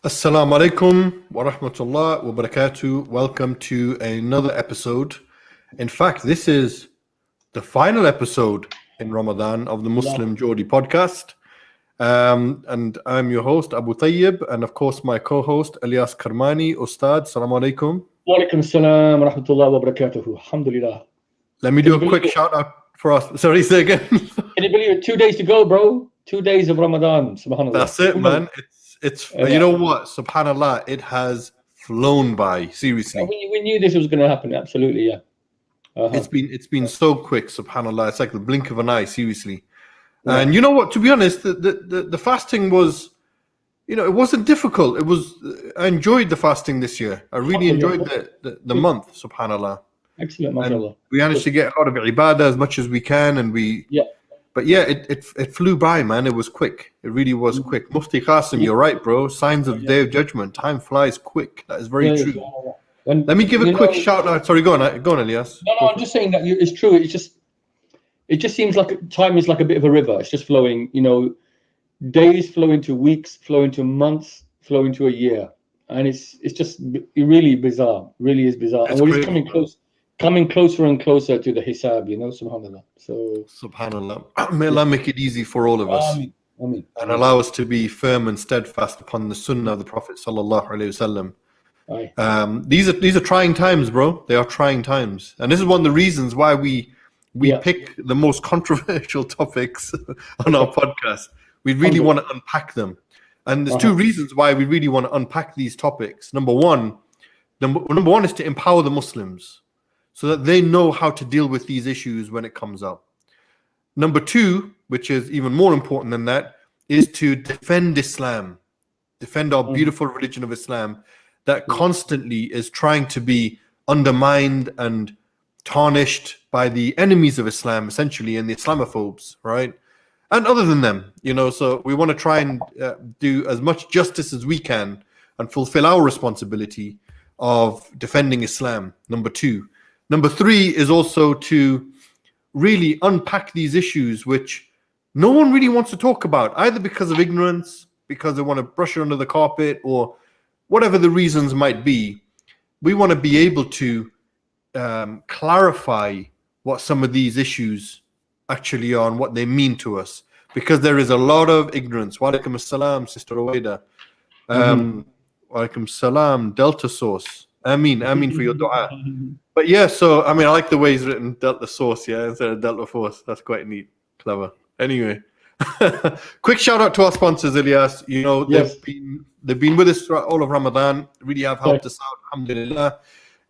Assalamu alaikum wa rahmatullah wa barakatuh. Welcome to another episode. In fact, this is the final episode in Ramadan of the Muslim Geordie podcast. And I'm your host, Abu Tayeb, and of course, my co host, Alyas Karmani. Ustad, Assalamu alaikum. Wa alaikum salam wa rahmatullah wa barakatuh. Alhamdulillah. Let me do a quick shout out for us. Sorry, say again. Can you believe it? 2 days to go, bro. 2 days of Ramadan. Subhanallah. That's it, man. It's you know what? Subhanallah, it has flown by. Seriously, we knew this was going to happen. Absolutely, yeah. It's been so quick. Subhanallah, it's like the blink of an eye. Seriously, and you know what? To be honest, the fasting was, it wasn't difficult. I enjoyed the fasting this year. I really enjoyed the month. Subhanallah. Excellent, mashallah. We managed to get out of ibadah as much as we can, and But yeah, it flew by, man. It was quick. It really was quick. Mufti Qasim, you're right, bro. Signs of the Day of Judgment. Time flies quick. That is very true. Let me give a quick shout out. Sorry, go on, Alyas. No, I'm just saying that it's true. It just seems like time is like a bit of a river. It's just flowing. Days flow into weeks, flow into months, flow into a year, and it's just really bizarre. Really is bizarre. It's and we're just coming closer and closer to the hisab, subhanallah. So subhanallah. May Allah make it easy for all of us. Ameen. And allow us to be firm and steadfast upon the sunnah of the Prophet sallallahu alaihi wasallam. These are trying times, bro. They are trying times. And this is one of the reasons why we pick the most controversial topics on our podcast. We really want to unpack them. And there's two reasons why we really want to unpack these topics. Number one is to empower the Muslims, so that they know how to deal with these issues when it comes up. Number two, which is even more important than that, is to defend Islam, defend our beautiful religion of Islam that constantly is trying to be undermined and tarnished by the enemies of Islam, essentially, and the Islamophobes, right? And other than them, so we want to try and do as much justice as we can and fulfill our responsibility of defending Islam, number two. Number three is also to really unpack these issues which no one really wants to talk about, either because of ignorance, because they want to brush it under the carpet, or whatever the reasons might be. We want to be able to clarify what some of these issues actually are and what they mean to us, because there is a lot of ignorance. Wa alaikum assalam, Sister Uwaida. Wa alaikum salam, Delta Source. Ameen for your dua. But yeah, so I like the way it's written, Delta Source, instead of Delta Force. That's quite neat, clever. Anyway, quick shout out to our sponsors, Ilyas. They've been with us throughout all of Ramadan. Really have helped us out. Alhamdulillah.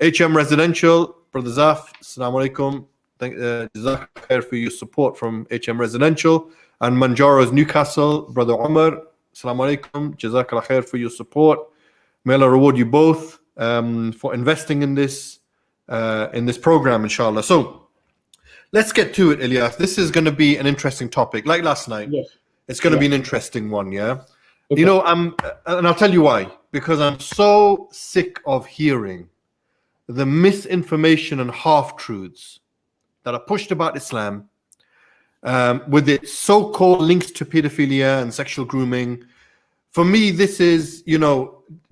HM Residential, Brother Zaf. Assalamu alaikum. Jazakallah khair for your support from HM Residential. And Manjaro's Newcastle, Brother Umar. Assalamu alaikum. Jazakallah khair for your support. May Allah reward you both for investing in this program, inshallah. So let's get to it, Ilyas. This is going to be an interesting topic, like last night. Yes. It's going to be an interesting one, yeah. Okay. And I'll tell you why. Because I'm so sick of hearing the misinformation and half-truths that are pushed about Islam, with its so-called links to pedophilia and sexual grooming. For me, this is,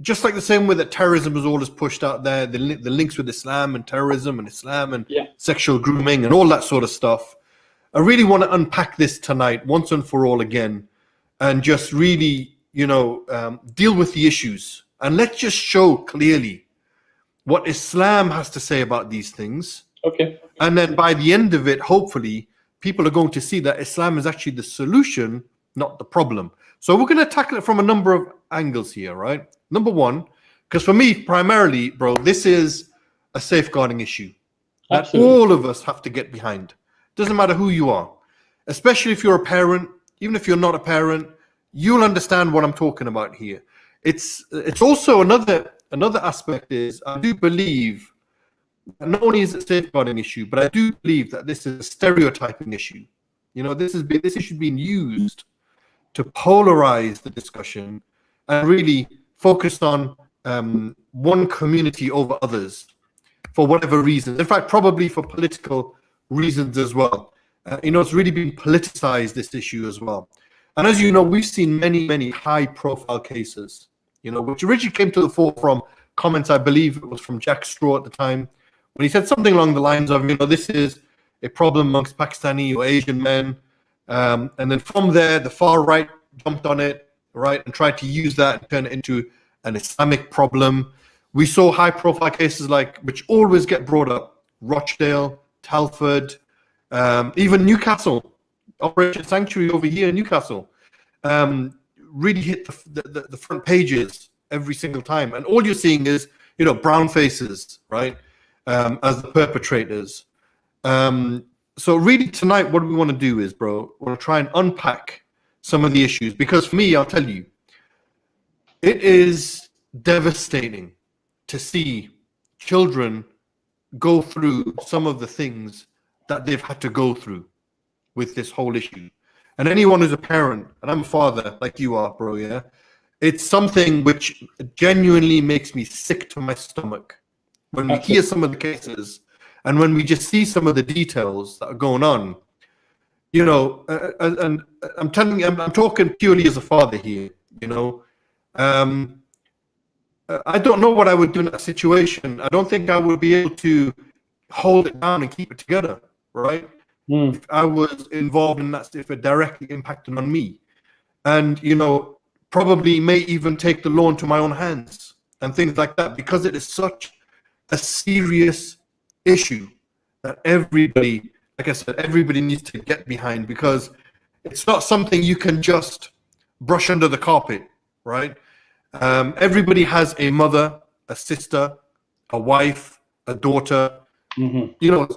just like the same way that terrorism is always pushed out there, the links with Islam and terrorism and Islam and sexual grooming and all that sort of stuff. I really want to unpack this tonight once and for all again, and just really, deal with the issues. And let's just show clearly what Islam has to say about these things. Okay. And then by the end of it, hopefully, people are going to see that Islam is actually the solution, not the problem. So we're going to tackle it from a number of angles here, right? Number one, because for me, primarily, bro, this is a safeguarding issue that all of us have to get behind. Doesn't matter who you are, especially if you're a parent, even if you're not a parent, you'll understand what I'm talking about here. It's also another aspect is, I do believe, not only is it a safeguarding issue, but I do believe that this is a stereotyping issue. This issue being used to polarize the discussion and really focus on one community over others for whatever reason. In fact, probably for political reasons as well. It's really been politicized, this issue as well. And as you know, we've seen many, many high-profile cases, you know, which originally came to the fore from comments, I believe it was from Jack Straw at the time, when he said something along the lines of, you know, this is a problem amongst Pakistani or Asian men. And then from there, the far right jumped on it, right, and tried to use that and turn it into an Islamic problem. We saw high-profile cases like, which always get brought up, Rochdale, Telford, even Newcastle, Operation Sanctuary over here in Newcastle, really hit the front pages every single time. And all you're seeing is, you know, brown faces, right, as the perpetrators. So really tonight, what we want to do is, bro, we want to try and unpack some of the issues. Because for me, I'll tell you, it is devastating to see children go through some of the things that they've had to go through with this whole issue. And anyone who's a parent, and I'm a father like you are, bro, yeah, it's something which genuinely makes me sick to my stomach when we hear some of the cases and when we just see some of the details that are going on. You know, and I'm telling you, I'm talking purely as a father here, you know. I don't know what I would do in that situation. I don't think I would be able to hold it down and keep it together, right? If I was involved in that, if it directly impacted on me. And, you know, probably may even take the law into my own hands and things like that, because it is such a serious issue that everybody, like I said, everybody needs to get behind, because it's not something you can just brush under the carpet, right? Everybody has a mother, a sister, a wife, a daughter. You know,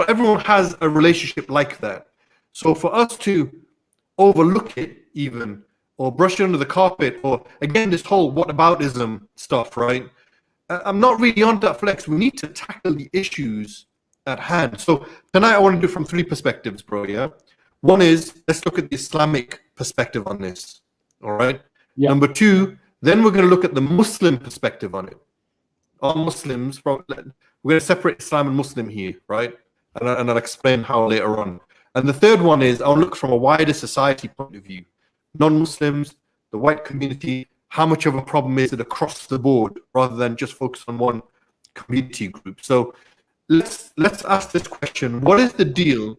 everyone has a relationship like that. So for us to overlook it even, or brush it under the carpet, or again, this whole whataboutism stuff, right? I'm not really on that, Flex. We need to tackle the issues at hand. So tonight I want to do from three perspectives, bro, yeah? One is, let's look at the Islamic perspective on this, all right? Yeah. Number two, then we're going to look at the Muslim perspective on it. Are Muslims, we're going to separate Islam and Muslim here, right? And I'll explain how later on. And the third one is, I'll look from a wider society point of view. Non-Muslims, the white community, how much of a problem is it across the board, rather than just focus on one community group. So let's ask this question. What is the deal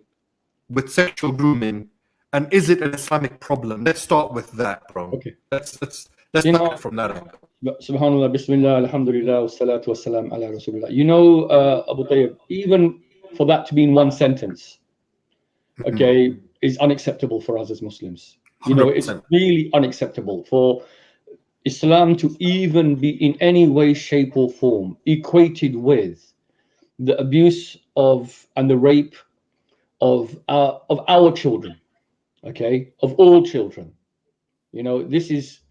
with sexual grooming, and is it an Islamic problem? Let's start with that, bro. Okay. Let's start it from that angle. Subhanallah, Bismillah, Alhamdulillah, Wassalatu Wassalam ala Rasulullah. You know, Abu Tayeb, even for that to be in one sentence, okay, is unacceptable for us as Muslims. You know, 100%. It's really unacceptable for Islam to even be in any way, shape, or form equated with the abuse of and the rape of our children, okay, of all children. You know, this is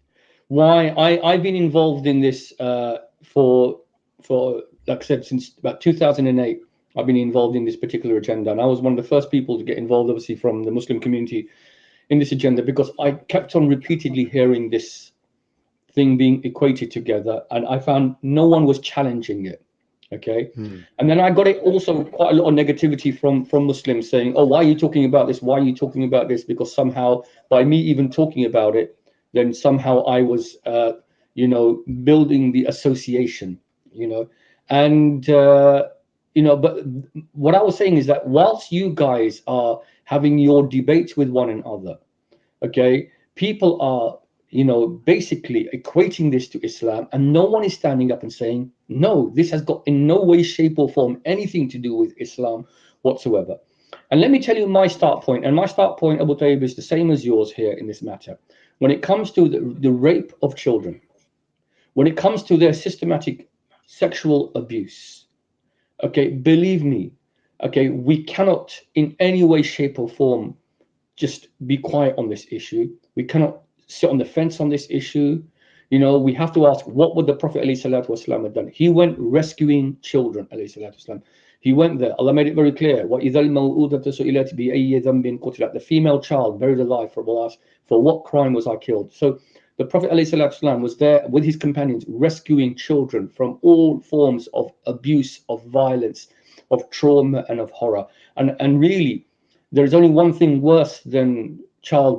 why I've been involved in this for like I said, since about 2008. I've been involved in this particular agenda, and I was one of the first people to get involved, obviously, from the Muslim community in this agenda, because I kept on repeatedly hearing this thing being equated together, and I found no one was challenging it. Okay. And then I got it also quite a lot of negativity from Muslims saying, oh, why are you talking about this? Why are you talking about this? Because somehow by me even talking about it, then somehow I was, you know, building the association, you know, and, you know, but what I was saying is that whilst you guys are having your debates with one another, okay, people are, you know, basically equating this to Islam, and no one is standing up and saying, no, this has got in no way, shape, or form anything to do with Islam whatsoever. And let me tell you my start point. And my start point, Abu Tayeb, is the same as yours here in this matter. When it comes to the rape of children, when it comes to their systematic sexual abuse, okay, believe me, okay, we cannot in any way, shape, or form just be quiet on this issue. We cannot sit on the fence on this issue. You know, we have to ask, what would the Prophet ﷺ have done? He went rescuing children, ﷺ. He went there. Allah made it very clear. The female child buried alive for what crime was I killed? So the Prophet ﷺ was there with his companions, rescuing children from all forms of abuse, of violence, of trauma, and of horror. And really, there is only one thing worse than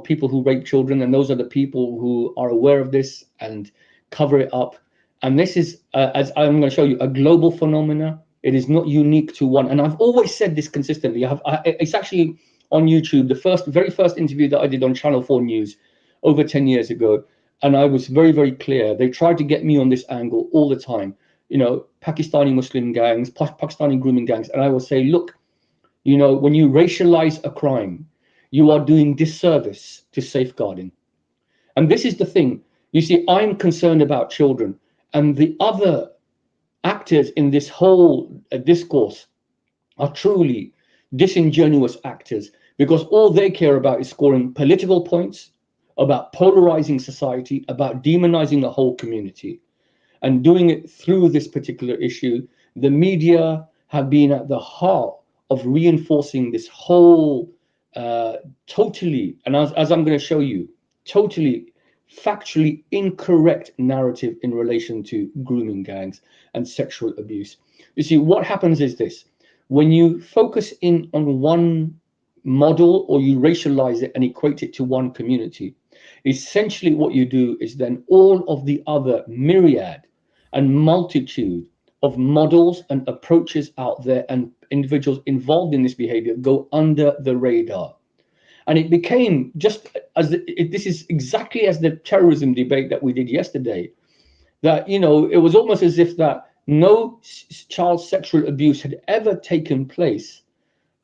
people who rape children, and those are the people who are aware of this and cover it up. And this is, as I'm going to show you, a global phenomena. It is not unique to one. And I've always said this consistently. It's actually on YouTube, the very first interview that I did on Channel 4 News over 10 years ago. And I was very, very clear. They tried to get me on this angle all the time. You know, Pakistani Muslim gangs, Pakistani grooming gangs. And I will say, look, you know, when you racialize a crime, you are doing disservice to safeguarding. And this is the thing. You see, I'm concerned about children, and the other actors in this whole discourse are truly disingenuous actors, because all they care about is scoring political points, about polarizing society, about demonizing the whole community, and doing it through this particular issue. The media have been at the heart of reinforcing this whole totally, and as I'm going to show you, totally factually incorrect narrative in relation to grooming gangs and sexual abuse. You see, what happens is this: when you focus in on one model, or you racialize it and equate it to one community, essentially what you do is then all of the other myriad and multitude of models and approaches out there and individuals involved in this behavior go under the radar. And it became just as this is exactly as the terrorism debate that we did yesterday, that, you know, it was almost as if that no child sexual abuse had ever taken place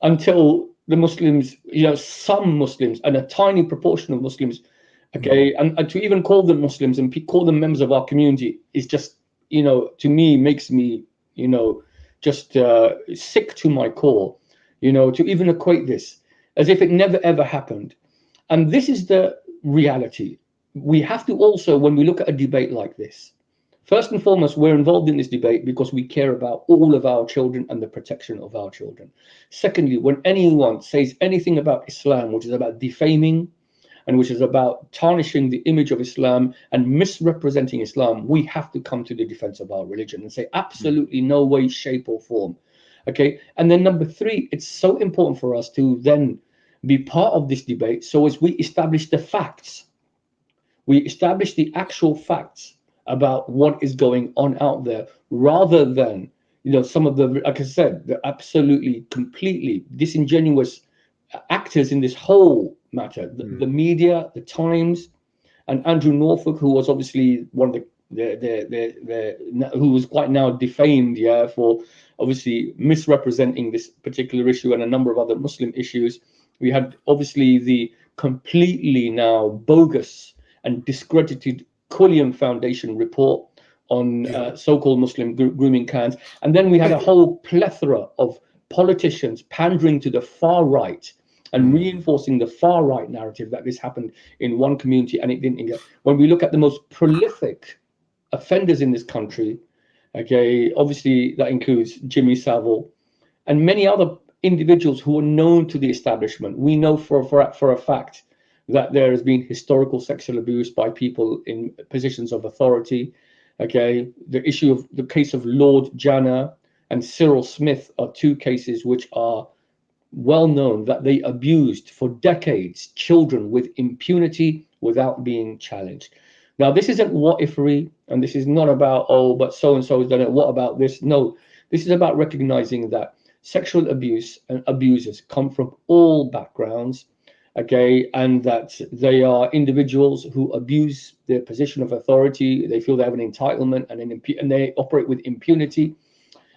until the Muslims, you know, some Muslims and a tiny proportion of Muslims, okay, and to even call them Muslims and call them members of our community is just, you know, to me makes me, you know, just sick to my core, you know, to even equate this as if it never ever happened. And this is the reality. We have to also, when we look at a debate like this, first and foremost, we're involved in this debate because we care about all of our children and the protection of our children. Secondly, when anyone says anything about Islam, which is about defaming and which is about tarnishing the image of Islam and misrepresenting Islam, we have to come to the defense of our religion and say absolutely no way, shape or form. Okay. And then number three, it's so important for us to then be part of this debate. So as we establish the facts, we establish the actual facts about what is going on out there, rather than, you know, some of the, like I said, the absolutely completely disingenuous actors in this whole matter. The media, the Times, and Andrew Norfolk, who was obviously one of who was quite now defamed, yeah, for obviously misrepresenting this particular issue and a number of other Muslim issues. We had obviously the completely now bogus and discredited Quilliam Foundation report on so-called Muslim grooming clans. And then we had a whole plethora of politicians pandering to the far right and reinforcing the far right narrative that this happened in one community and it didn't. When we look at the most prolific offenders in this country, okay, obviously that includes Jimmy Savile and many other individuals who are known to the establishment. We know for a fact that there has been historical sexual abuse by people in positions of authority. Okay, the issue of the case of Lord Janner and Cyril Smith are two cases which are well known, that they abused for decades children with impunity without being challenged. Now, this isn't what-ifery, and this is not about, oh, but so-and-so has done it, what about this? No, this is about recognizing that sexual abuse and abusers come from all backgrounds, okay, and that they are individuals who abuse their position of authority. They feel they have an entitlement and they operate with impunity,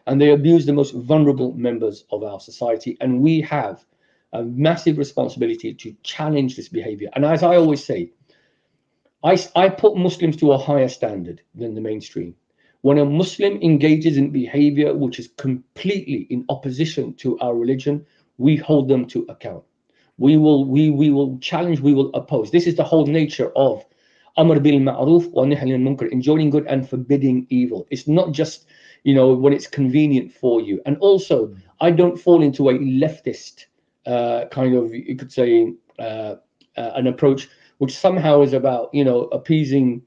and they abuse the most vulnerable members of our society. And we have a massive responsibility to challenge this behavior. And as I always say, I put Muslims to a higher standard than the mainstream. When a Muslim engages in behavior which is completely in opposition to our religion, we hold them to account. We will challenge, we will oppose. This is the whole nature of Amr bil Ma'ruf wa Nahy anil Munkar, enjoining good and forbidding evil. It's not just, you know, when it's convenient for you. And also, I don't fall into a leftist kind of, you could say, an approach which somehow is about, you know, appeasing,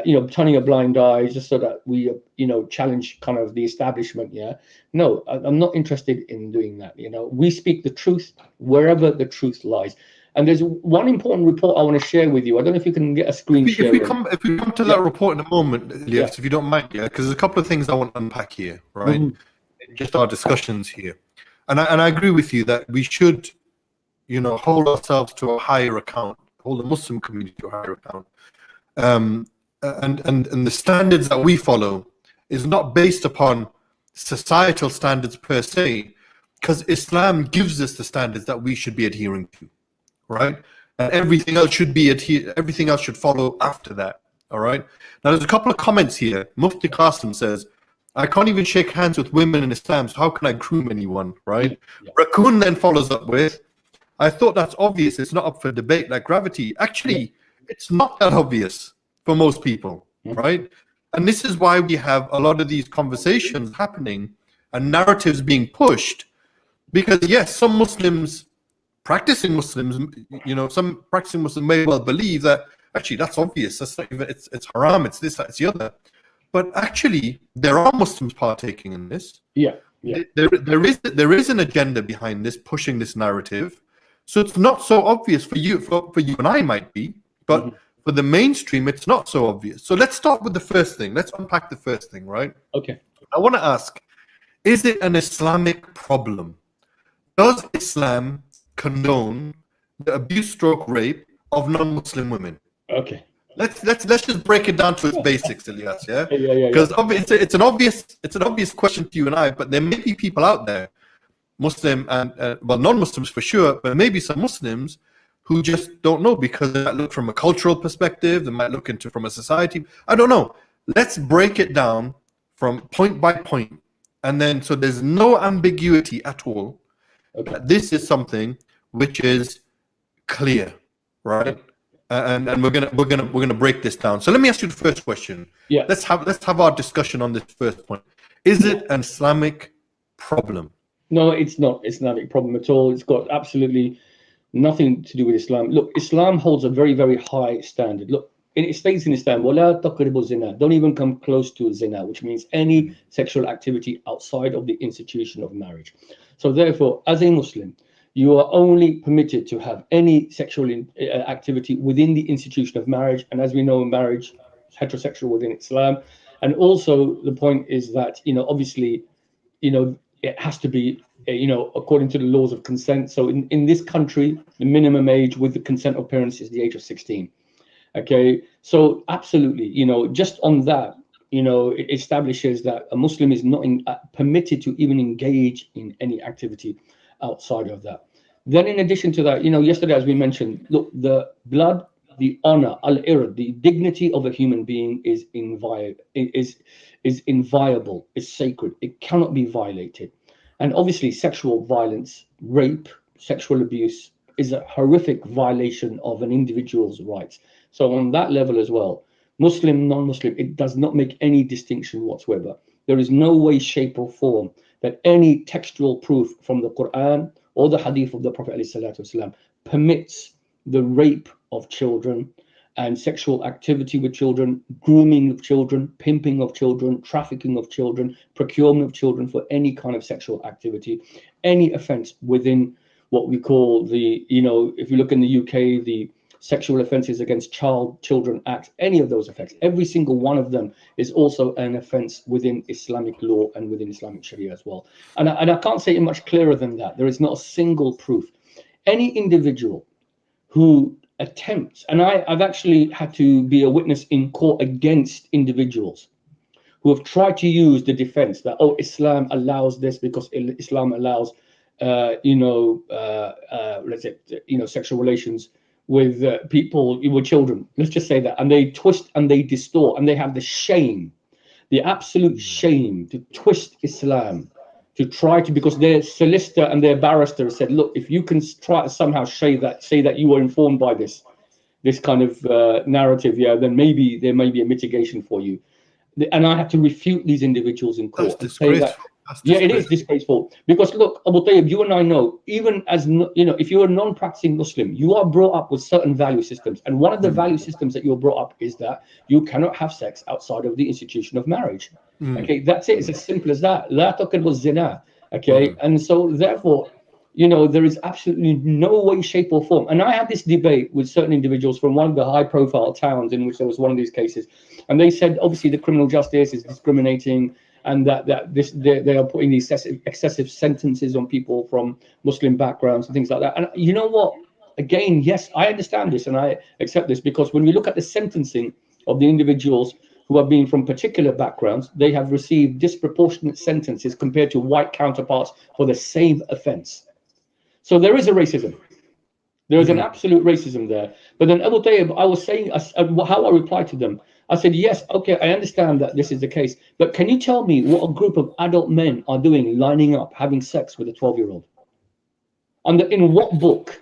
you know, turning a blind eye just so that we, you know, challenge kind of the establishment. Yeah, no, I'm not interested in doing that. You know, we speak the truth wherever the truth lies. And there's one important report I want to share with you. I don't know if you can get a screen share. If we come to that report in a moment, Alyas, if you don't mind, because there's a couple of things I want to unpack here, right? Just our discussions here, and I agree with you that we should, hold ourselves to a higher account, hold the Muslim community to a higher account, and the standards that we follow is not based upon societal standards per se, because Islam gives us the standards that we should be adhering to, right? And everything else should follow after that. All right. Now there's a couple of comments here. Mufti Qasim says, I can't even shake hands with women in Islam, so how can I groom anyone? Right? Raccoon then follows up with, I thought that's obvious, it's not up for debate like gravity. Actually, it's not that obvious for most people, right? And this is why we have a lot of these conversations happening and narratives being pushed, because yes, some Muslims, practicing Muslims, some practicing Muslims may well believe that actually that's obvious. That's not even, it's haram. It's this, that's the other. But actually, there are Muslims partaking in this. Yeah. There is an agenda behind this, pushing this narrative. So it's not so obvious for you, for you and I might be, but for the mainstream, it's not so obvious. So let's start with the first thing. Let's unpack the first thing, right? Okay. I want to ask, is it an Islamic problem? Does Islam condone the abuse stroke rape of non-Muslim women? Okay. Let's just break it down to its basics, Alyas. Yeah. Because it's an obvious question to you and I, but there may be people out there, Muslim and non-Muslims for sure, but maybe some Muslims who just don't know, because they might look from a cultural perspective, they might look into from a society. I don't know. Let's break it down from point by point, and then so there's no ambiguity at all. Okay. This is something which is clear, right? And we're gonna break this down. So let me ask you the first question. Yeah. Let's have our discussion on this first point. Is it an Islamic problem? No, it's not Islamic problem at all. It's got absolutely nothing to do with Islam. Look, Islam holds a very, very high standard. Look, it states in Islam, وَلَا تَقْرِبُوا الزِّنَا, don't even come close to zina, which means any sexual activity outside of the institution of marriage. So therefore, as a Muslim, you are only permitted to have any sexual activity within the institution of marriage. And as we know, marriage is heterosexual within Islam. And also the point is that, obviously, it has to be, according to the laws of consent. So in this country, the minimum age with the consent of parents is the age of 16. Okay, so absolutely, just on that, it establishes that a Muslim is not permitted to even engage in any activity outside of that. Then in addition to that, yesterday, as we mentioned, look, the blood, the honor, al-ird, the dignity of a human being is inviolable, is sacred. It cannot be violated. And obviously sexual violence, rape, sexual abuse is a horrific violation of an individual's rights. So on that level as well, Muslim, non-Muslim, it does not make any distinction whatsoever. There is no way, shape or form that any textual proof from the Quran or the hadith of the Prophet ﷺ permits the rape of children and sexual activity with children, grooming of children, pimping of children, trafficking of children, procurement of children for any kind of sexual activity, any offense within what we call the, if you look in the UK, the Sexual Offences Against Children Act, any of those offences, every single one of them is also an offence within Islamic law and within Islamic Sharia as well. And I can't say it much clearer than that. There is not a single proof. Any individual who attempts, and I've actually had to be a witness in court against individuals who have tried to use the defense that, Islam allows this because Islam allows, let's say, sexual relations with people, with children. Let's just say that. And they twist and they distort and they have the shame, the absolute shame to twist Islam, to try to, because their solicitor and their barrister said, look, if you can try to somehow say that you were informed by this kind of narrative, then maybe there may be a mitigation for you. And I have to refute these individuals in court and say that, it is disgraceful. Because look, Abu Tayeb, you and I know, even as, if you're a non-practicing Muslim, you are brought up with certain value systems. And one of the value systems that you're brought up is that you cannot have sex outside of the institution of marriage. Okay, that's it. It's as simple as that. La taqrabu zina. Okay, and so therefore, you know, there is absolutely no way, shape, or form. And I had this debate with certain individuals from one of the high-profile towns in which there was one of these cases, and they said, obviously, the criminal justice is discriminating, and that they are putting these excessive sentences on people from Muslim backgrounds and things like that. And you know what? Again, yes, I understand this and I accept this, because when we look at the sentencing of the individuals who have been from particular backgrounds, they have received disproportionate sentences compared to white counterparts for the same offense. So there is a racism. There is an absolute racism there. But then Abu Tayeb, I was saying, how I replied to them, I said, yes, okay, I understand that this is the case, but can you tell me what a group of adult men are doing, lining up, having sex with a 12-year-old? In what book?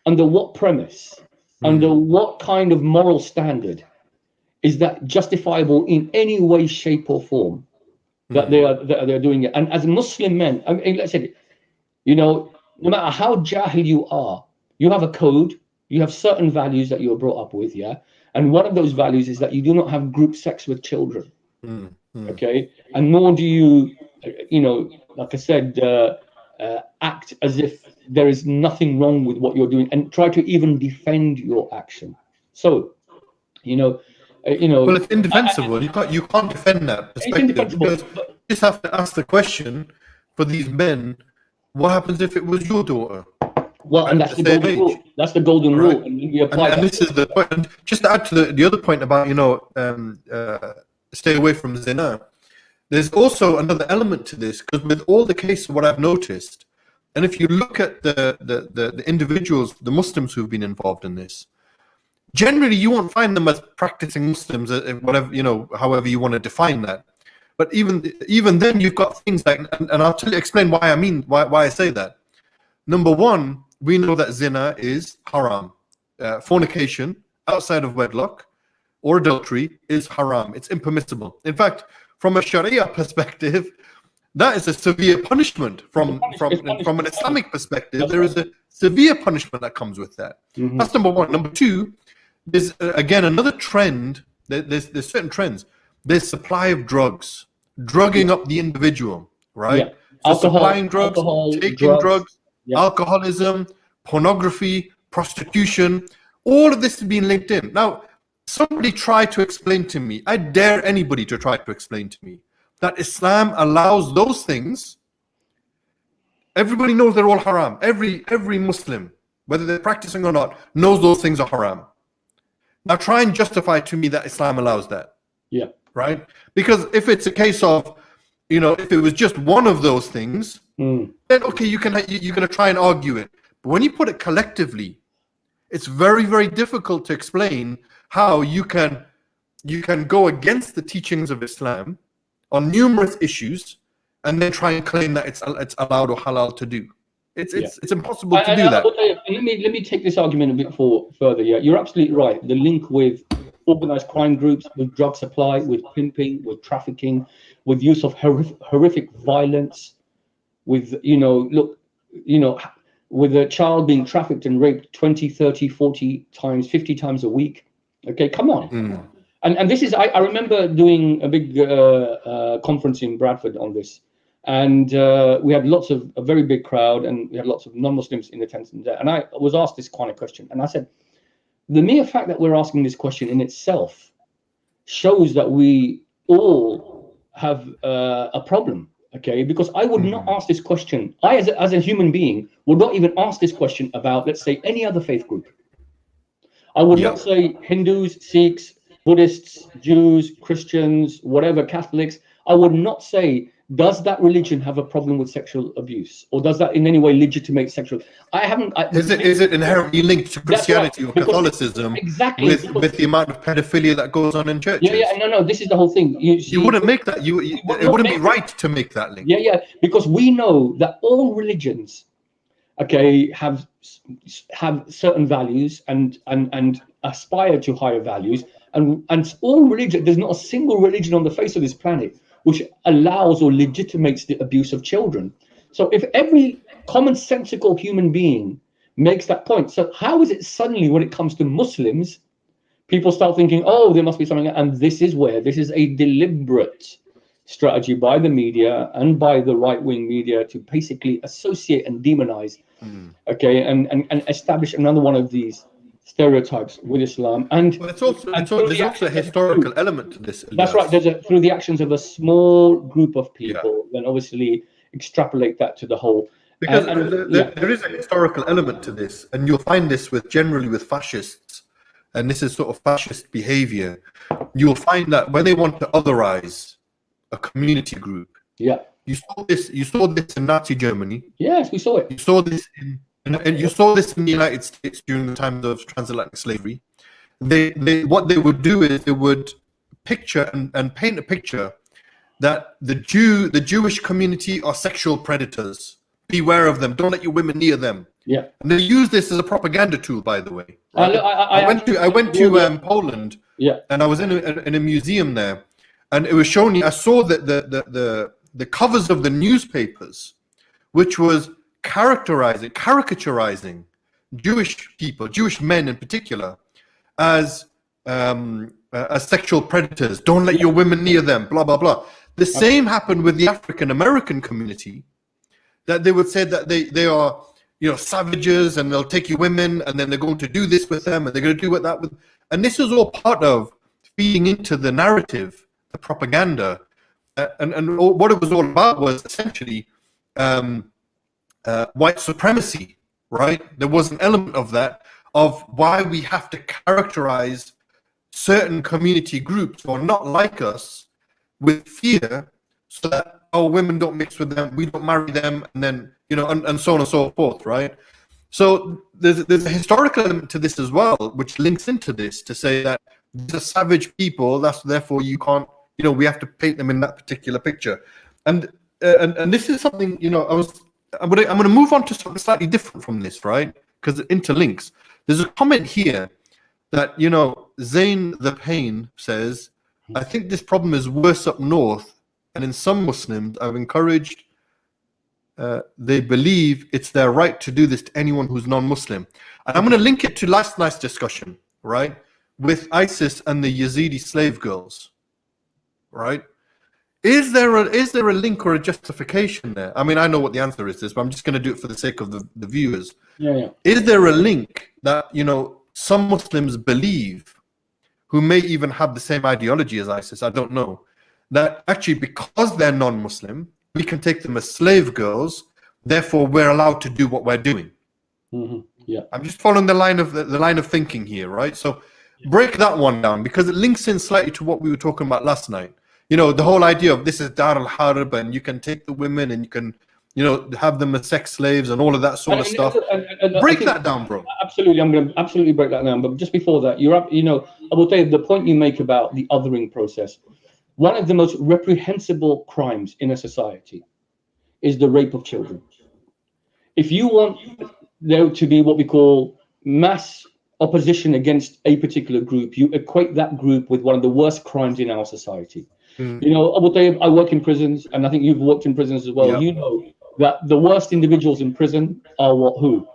Under what premise? Under what kind of moral standard is that justifiable in any way, shape, or form that they're doing it? And as Muslim men, I mean, let's say, you know, no matter how jahil you are, you have a code, you have certain values that you were brought up with, yeah? And one of those values is that you do not have group sex with children, okay? And nor do you, you know, like I said, act as if there is nothing wrong with what you're doing and try to even defend your action. So, you know, well, it's indefensible. You can't defend that perspective, because you just have to ask the question for these men: what happens if it was your daughter? Well, and that's the golden rule. That's the golden rule, and we apply and this is the point. And just to add to the other point about, you know, stay away from zina. There's also another element to this, because with all the cases, what I've noticed, and if you look at the individuals, the Muslims who've been involved in this, generally you won't find them as practicing Muslims, whatever, you know, however you want to define that. But even then, you've got things like, and I'll explain why I say that. Number one, we know that zina is haram. Fornication outside of wedlock or adultery is haram. It's impermissible. In fact, from a Sharia perspective, that is a severe punishment. From an Islamic perspective, there is a severe punishment that comes with that. That's number one. Number two, there's again another trend. There's certain trends. There's supply of drugs, drugging up the individual, right? Yeah. So Alcohol, supplying drugs, taking drugs, yeah. Alcoholism, pornography, prostitution, all of this has been linked in. Now, somebody tried to explain to me, I dare anybody to try to explain to me, that Islam allows those things. Everybody knows they're all haram. Every Muslim, whether they're practicing or not, knows those things are haram. Now try and justify to me that Islam allows that. Yeah. Right? Because if it's a case of, you know, if it was just one of those things, then okay, you're gonna try and argue it. But when you put it collectively, it's very, very difficult to explain how you can go against the teachings of Islam on numerous issues and then try and claim that it's allowed or halal to do. It's impossible to do that. Let me take this argument a bit further. Yeah, you're absolutely right. The link with organized crime groups, with drug supply, with pimping, with trafficking, with use of horrific violence, with, you know, look, you know, with a child being trafficked and raped 20, 30, 40 times, 50 times a week. Okay, come on. And this is, I remember doing a big conference in Bradford on this. And we had a very big crowd, and we had lots of non-Muslims in attendance there. And I was asked this kind of question. And I said, the mere fact that we're asking this question in itself shows that we all have a problem, okay? Because I would not ask this question. I, as a human being, would not even ask this question about, let's say, any other faith group. I would not say Hindus, Sikhs, Buddhists, Jews, Christians, whatever, Catholics. I would not say, does that religion have a problem with sexual abuse, or does that in any way legitimate sexual? Is it inherently linked to Christianity or Catholicism? Exactly. With the amount of pedophilia that goes on in churches. No. This is the whole thing. You wouldn't make that. It wouldn't be right to make that link. Yeah. Because we know that all religions, okay, have certain values and aspire to higher values, and all religion. There's not a single religion on the face of this planet which allows or legitimates the abuse of children. So if every commonsensical human being makes that point, so how is it suddenly when it comes to Muslims, people start thinking, oh, there must be something, and this is a deliberate strategy by the media and by the right-wing media to basically associate and demonize, okay, and establish another one of these stereotypes with Islam. And well, there's also a historical element to this. That's right. Through the actions of a small group of people, then obviously extrapolate that to the whole. Because there is a historical element to this, and you'll find this generally with fascists, and this is sort of fascist behavior. You'll find that when they want to otherize a community group, you saw this in Nazi Germany. Yes, we saw it. You saw this and you saw this in the United States during the times of transatlantic slavery. What they would do is they would picture and paint a picture that the Jewish community are sexual predators. Beware of them. Don't let your women near them. Yeah. And they use this as a propaganda tool, by the way. Right? I went to Poland. Yeah. And I was in a museum there, and it was showing me. I saw that the covers of the newspapers, which was caricaturizing Jewish people, Jewish men in particular, as sexual predators. Don't let your women near them. Blah blah blah. The same happened with the African American community. That they would say that they are, savages, and they'll take your women, and then they're going to do this with them, and they're going to do that with. And this is all part of feeding into the narrative, the propaganda, and what it was all about was essentially white supremacy, right? There was an element of that, of why we have to characterize certain community groups who are not like us with fear, so that women don't mix with them, we don't marry them, and then and so on and so forth, right? So there's a historical element to this as well, which links into this to say that these are savage people. Therefore you can't, we have to paint them in that particular picture, and this is something I'm going to move on to something slightly different from this, right? Because it interlinks. There's a comment here that Zain the Pain says, I think this problem is worse up north. And in some Muslims, I've encouraged, they believe it's their right to do this to anyone who's non-Muslim. And I'm going to link it to last night's discussion, right? With ISIS and the Yazidi slave girls, right? Is there a link or a justification there? I mean, I know what the answer is, but I'm just going to do it for the sake of the viewers. Yeah. Is there a link that, some Muslims believe, who may even have the same ideology as ISIS, I don't know, that actually because they're non-Muslim, we can take them as slave girls, therefore we're allowed to do what we're doing. Yeah. I'm just following the line of thinking here, right? So break that one down, because it links in slightly to what we were talking about last night. The whole idea of this is Dar al-Harb, and you can take the women and you can, have them as sex slaves and all of that sort of stuff. Break that down, bro. Absolutely, I'm going to absolutely break that down. But just before that, I will tell you the point you make about the othering process. One of the most reprehensible crimes in a society is the rape of children. If you want there to be what we call mass opposition against a particular group, you equate that group with one of the worst crimes in our society. I will tell you, I work in prisons, and I think you've worked in prisons as well. Yeah. You know that the worst individuals in prison are who?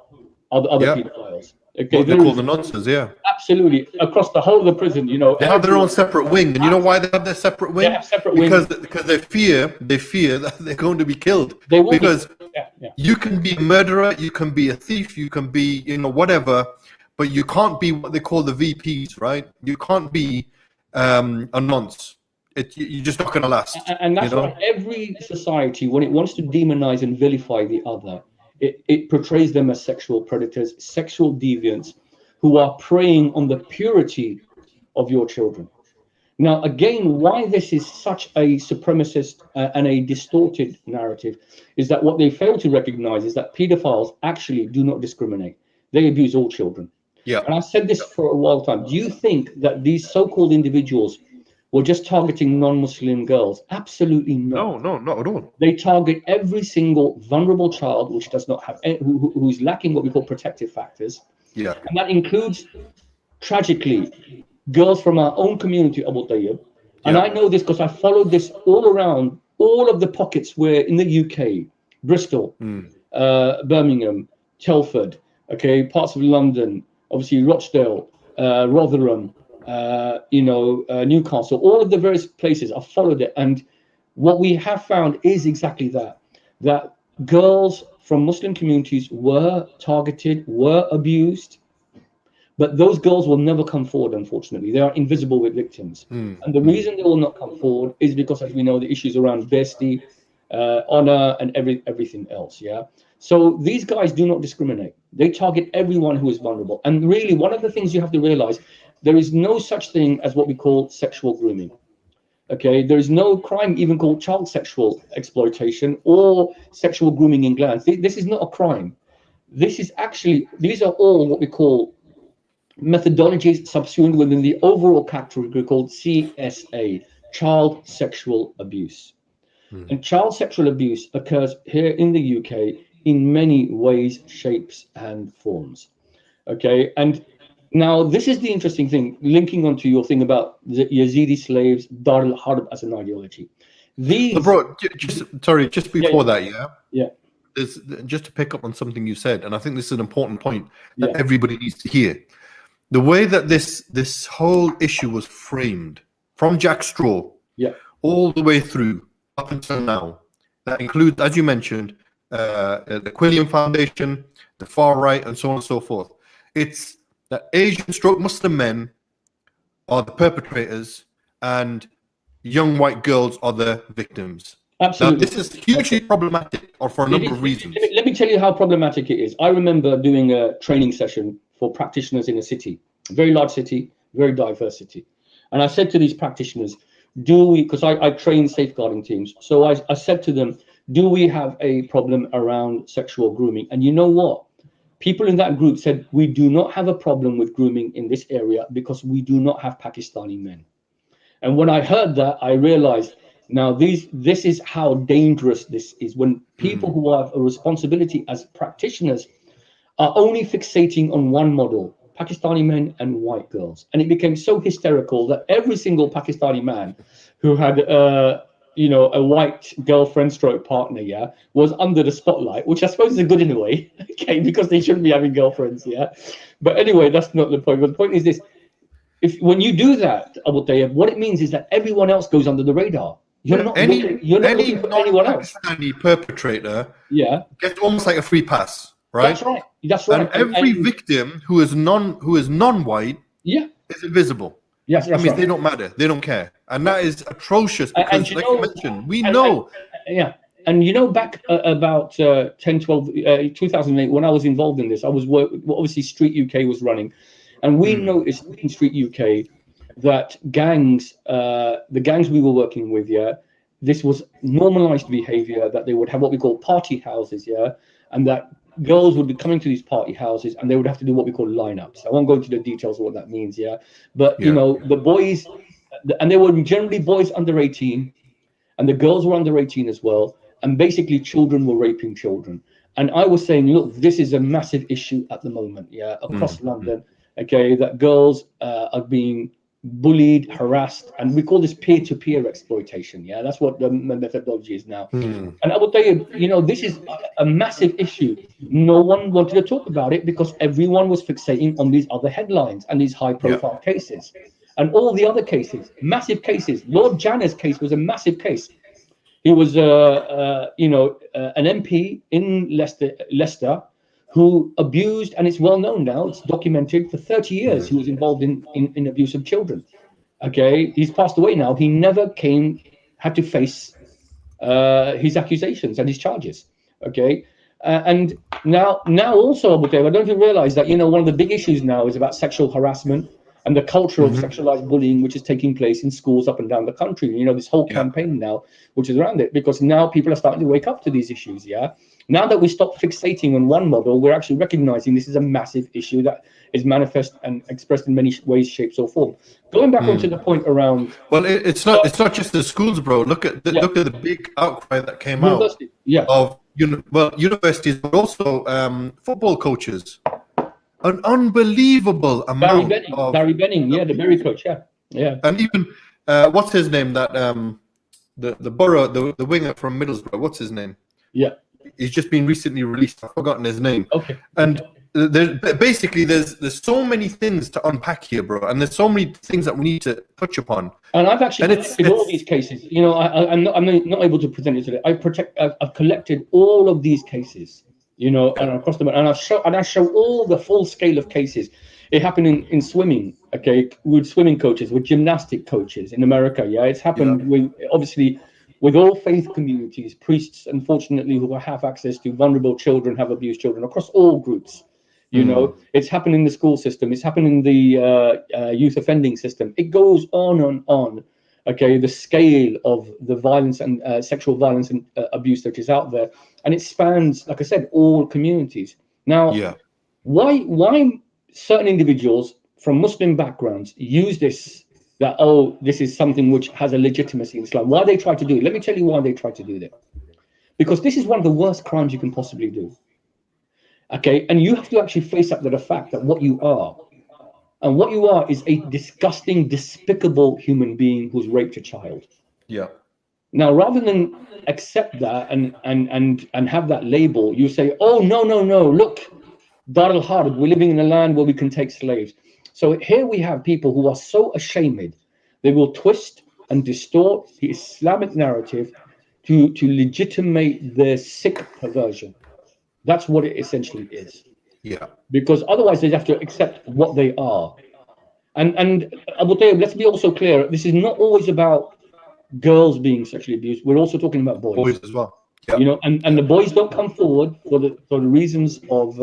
Are the other pedophiles. Okay, what they call the nonsense, absolutely. Across the whole of the prison, they have their own separate wing, and you know why they have their separate wing? They have separate wings because they fear that they're going to be killed. They will because you can be a murderer, you can be a thief, you can be whatever, but you can't be what they call the VPs, right? You can't be a nonce. You're just not going to last. And that's why every society, when it wants to demonize and vilify the other, it portrays them as sexual predators, sexual deviants, who are preying on the purity of your children. Now, again, why this is such a supremacist and a distorted narrative is that what they fail to recognize is that pedophiles actually do not discriminate. They abuse all children. Yeah. And I said this for a while time. Do you think that these so-called individuals were just targeting non-Muslim girls? Absolutely not. No, not at all. They target every single vulnerable child which does not have who's lacking what we call protective factors. Yeah. And that includes, tragically, girls from our own community, Abu Tayeb. And I know this because I followed this all around all of the pockets where in the UK, Bristol, Birmingham, Telford, parts of London, obviously Rochdale, Rotherham, Newcastle, all of the various places. I followed it, and what we have found is exactly that girls from Muslim communities were targeted, were abused, but those girls will never come forward, unfortunately. They are invisible with victims. And the reason they will not come forward is because, as we know, the issues around bestie, honor, and everything else, yeah? So these guys do not discriminate. They target everyone who is vulnerable. And really, one of the things you have to realize, there is no such thing as what we call sexual grooming. Okay, there is no crime even called child sexual exploitation or sexual grooming in glands. This is not a crime. This is actually, these are all what we call methodologies subsumed within the overall category called CSA, child sexual abuse. And child sexual abuse occurs here in the UK in many ways, shapes, and forms. Okay, and now this is the interesting thing, linking onto your thing about the Yazidi slaves, Dar al-Harb as an ideology. These, bro, just before that, yeah. Just to pick up on something you said, and I think this is an important point that everybody needs to hear. The way that this whole issue was framed from Jack Straw, all the way through up until now, that includes, as you mentioned, the Quilliam Foundation, the far right, and so on and so forth. It's that Asian stroke Muslim men are the perpetrators and young white girls are the victims. Absolutely. Now, this is hugely problematic, or for a number of reasons. Let me tell you how problematic it is. I remember doing a training session for practitioners in a city, a very large city, very diverse city. And I said to these practitioners, because I train safeguarding teams. So I said to them, do we have a problem around sexual grooming? And you know what? People in that group said, we do not have a problem with grooming in this area because we do not have Pakistani men. And when I heard that, I realized, now this is how dangerous this is, when people who have a responsibility as practitioners are only fixating on one model, Pakistani men and white girls. And it became so hysterical that every single Pakistani man who had a white girlfriend stroke partner, was under the spotlight, which I suppose is good in a way, okay, because they shouldn't be having girlfriends, But anyway, that's not the point. But the point is this: when you do that, Abu Tayeb, what it means is that everyone else goes under the radar. You're not looking for anyone else. Any perpetrator, gets almost like a free pass, right? That's right. That's right. And every victim who is non-white, is invisible. Yes, that means they don't matter. They don't care, and that is atrocious. Because, like you mentioned, we know. And you know, back about 2008, when I was involved in this, I was obviously Street UK was running, and we noticed in Street UK that gangs, the gangs we were working with, this was normalized behavior, that they would have what we call party houses, and that girls would be coming to these party houses and they would have to do what we call lineups. I won't go into the details of what that means, but you know, the boys, and they were generally boys under 18, and the girls were under 18 as well, and basically children were raping children. And I was saying, look, this is a massive issue at the moment, across London, okay, that girls are being bullied, harassed, and we call this peer-to-peer exploitation. That's what the methodology is now. And I will tell you, you know, this is a massive issue. No one wanted to talk about it because everyone was fixating on these other headlines and these high-profile cases, and all the other cases, massive cases. Lord Janner's case was a massive case. He was, an MP in Leicester who abused, and it's well known now, it's documented, for 30 years he was involved in abuse of children. Okay, he's passed away now. He never had to face his accusations and his charges. Okay, and now also, I don't know if you realize that, you know, one of the big issues now is about sexual harassment and the culture of sexualized bullying, which is taking place in schools up and down the country. You know, this whole campaign now, which is around it, because now people are starting to wake up to these issues. Now that we stop fixating on one model, we're actually recognizing this is a massive issue that is manifest and expressed in many ways, shapes, or form. Going back onto the point around, well, it's not just the schools, bro. Look at the big outcry that came out of universities, but also football coaches. An unbelievable amount. Barry Benning, the Berry coach, and even what's his name? That the Borough, the winger from Middlesbrough. What's his name? Yeah. He's just been recently released. I've forgotten his name. Okay. And there's so many things to unpack here, bro, and there's so many things that we need to touch upon. And I've actually collected all these cases. You know, I'm not able to present it today. I've collected all of these cases. You know, and across the and I show all the full scale of cases. It happened in swimming, okay, with swimming coaches, with gymnastic coaches in America. Yeah, it's happened with obviously with all faith communities, priests, unfortunately, who have access to vulnerable children, have abused children across all groups. You know, it's happened in the school system. It's happened in the youth offending system. It goes on and on. Okay, the scale of the violence and sexual violence and abuse that is out there, and it spans, like I said, all communities. Now, why certain individuals from Muslim backgrounds use this, that, oh, this is something which has a legitimacy in Islam? Why they try to do it? Let me tell you why they try to do that. Because this is one of the worst crimes you can possibly do. Okay, and you have to actually face up to the fact that what you are. And what you are is a disgusting, despicable human being who's raped a child. Yeah. Now, rather than accept that and have that label, you say, oh, no, look, Dar al-Harb, we're living in a land where we can take slaves. So here we have people who are so ashamed, they will twist and distort the Islamic narrative to legitimate their sick perversion. That's what it essentially is. Yeah. Because otherwise they'd have to accept what they are. And Abu Tayeb, let's be also clear, this is not always about girls being sexually abused. We're also talking about boys. Boys as well. Yeah. You know, and the boys don't come forward for the reasons of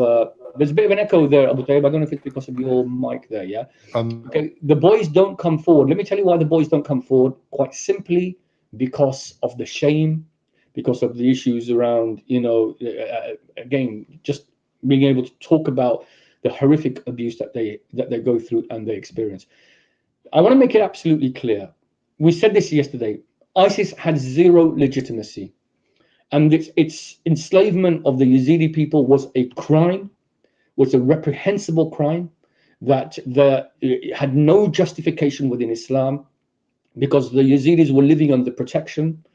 there's a bit of an echo there, Abu Tayeb. I don't know if it's because of your mic there, yeah? Okay, the boys don't come forward. Let me tell you why the boys don't come forward. Quite simply because of the shame, because of the issues around, you know, again, just being able to talk about the horrific abuse that they go through and they experience. I want to make it absolutely clear. We said this yesterday. ISIS had zero legitimacy, and its enslavement of the Yazidi people was a crime, was a reprehensible crime that had no justification within Islam, because the Yazidis were living under protection,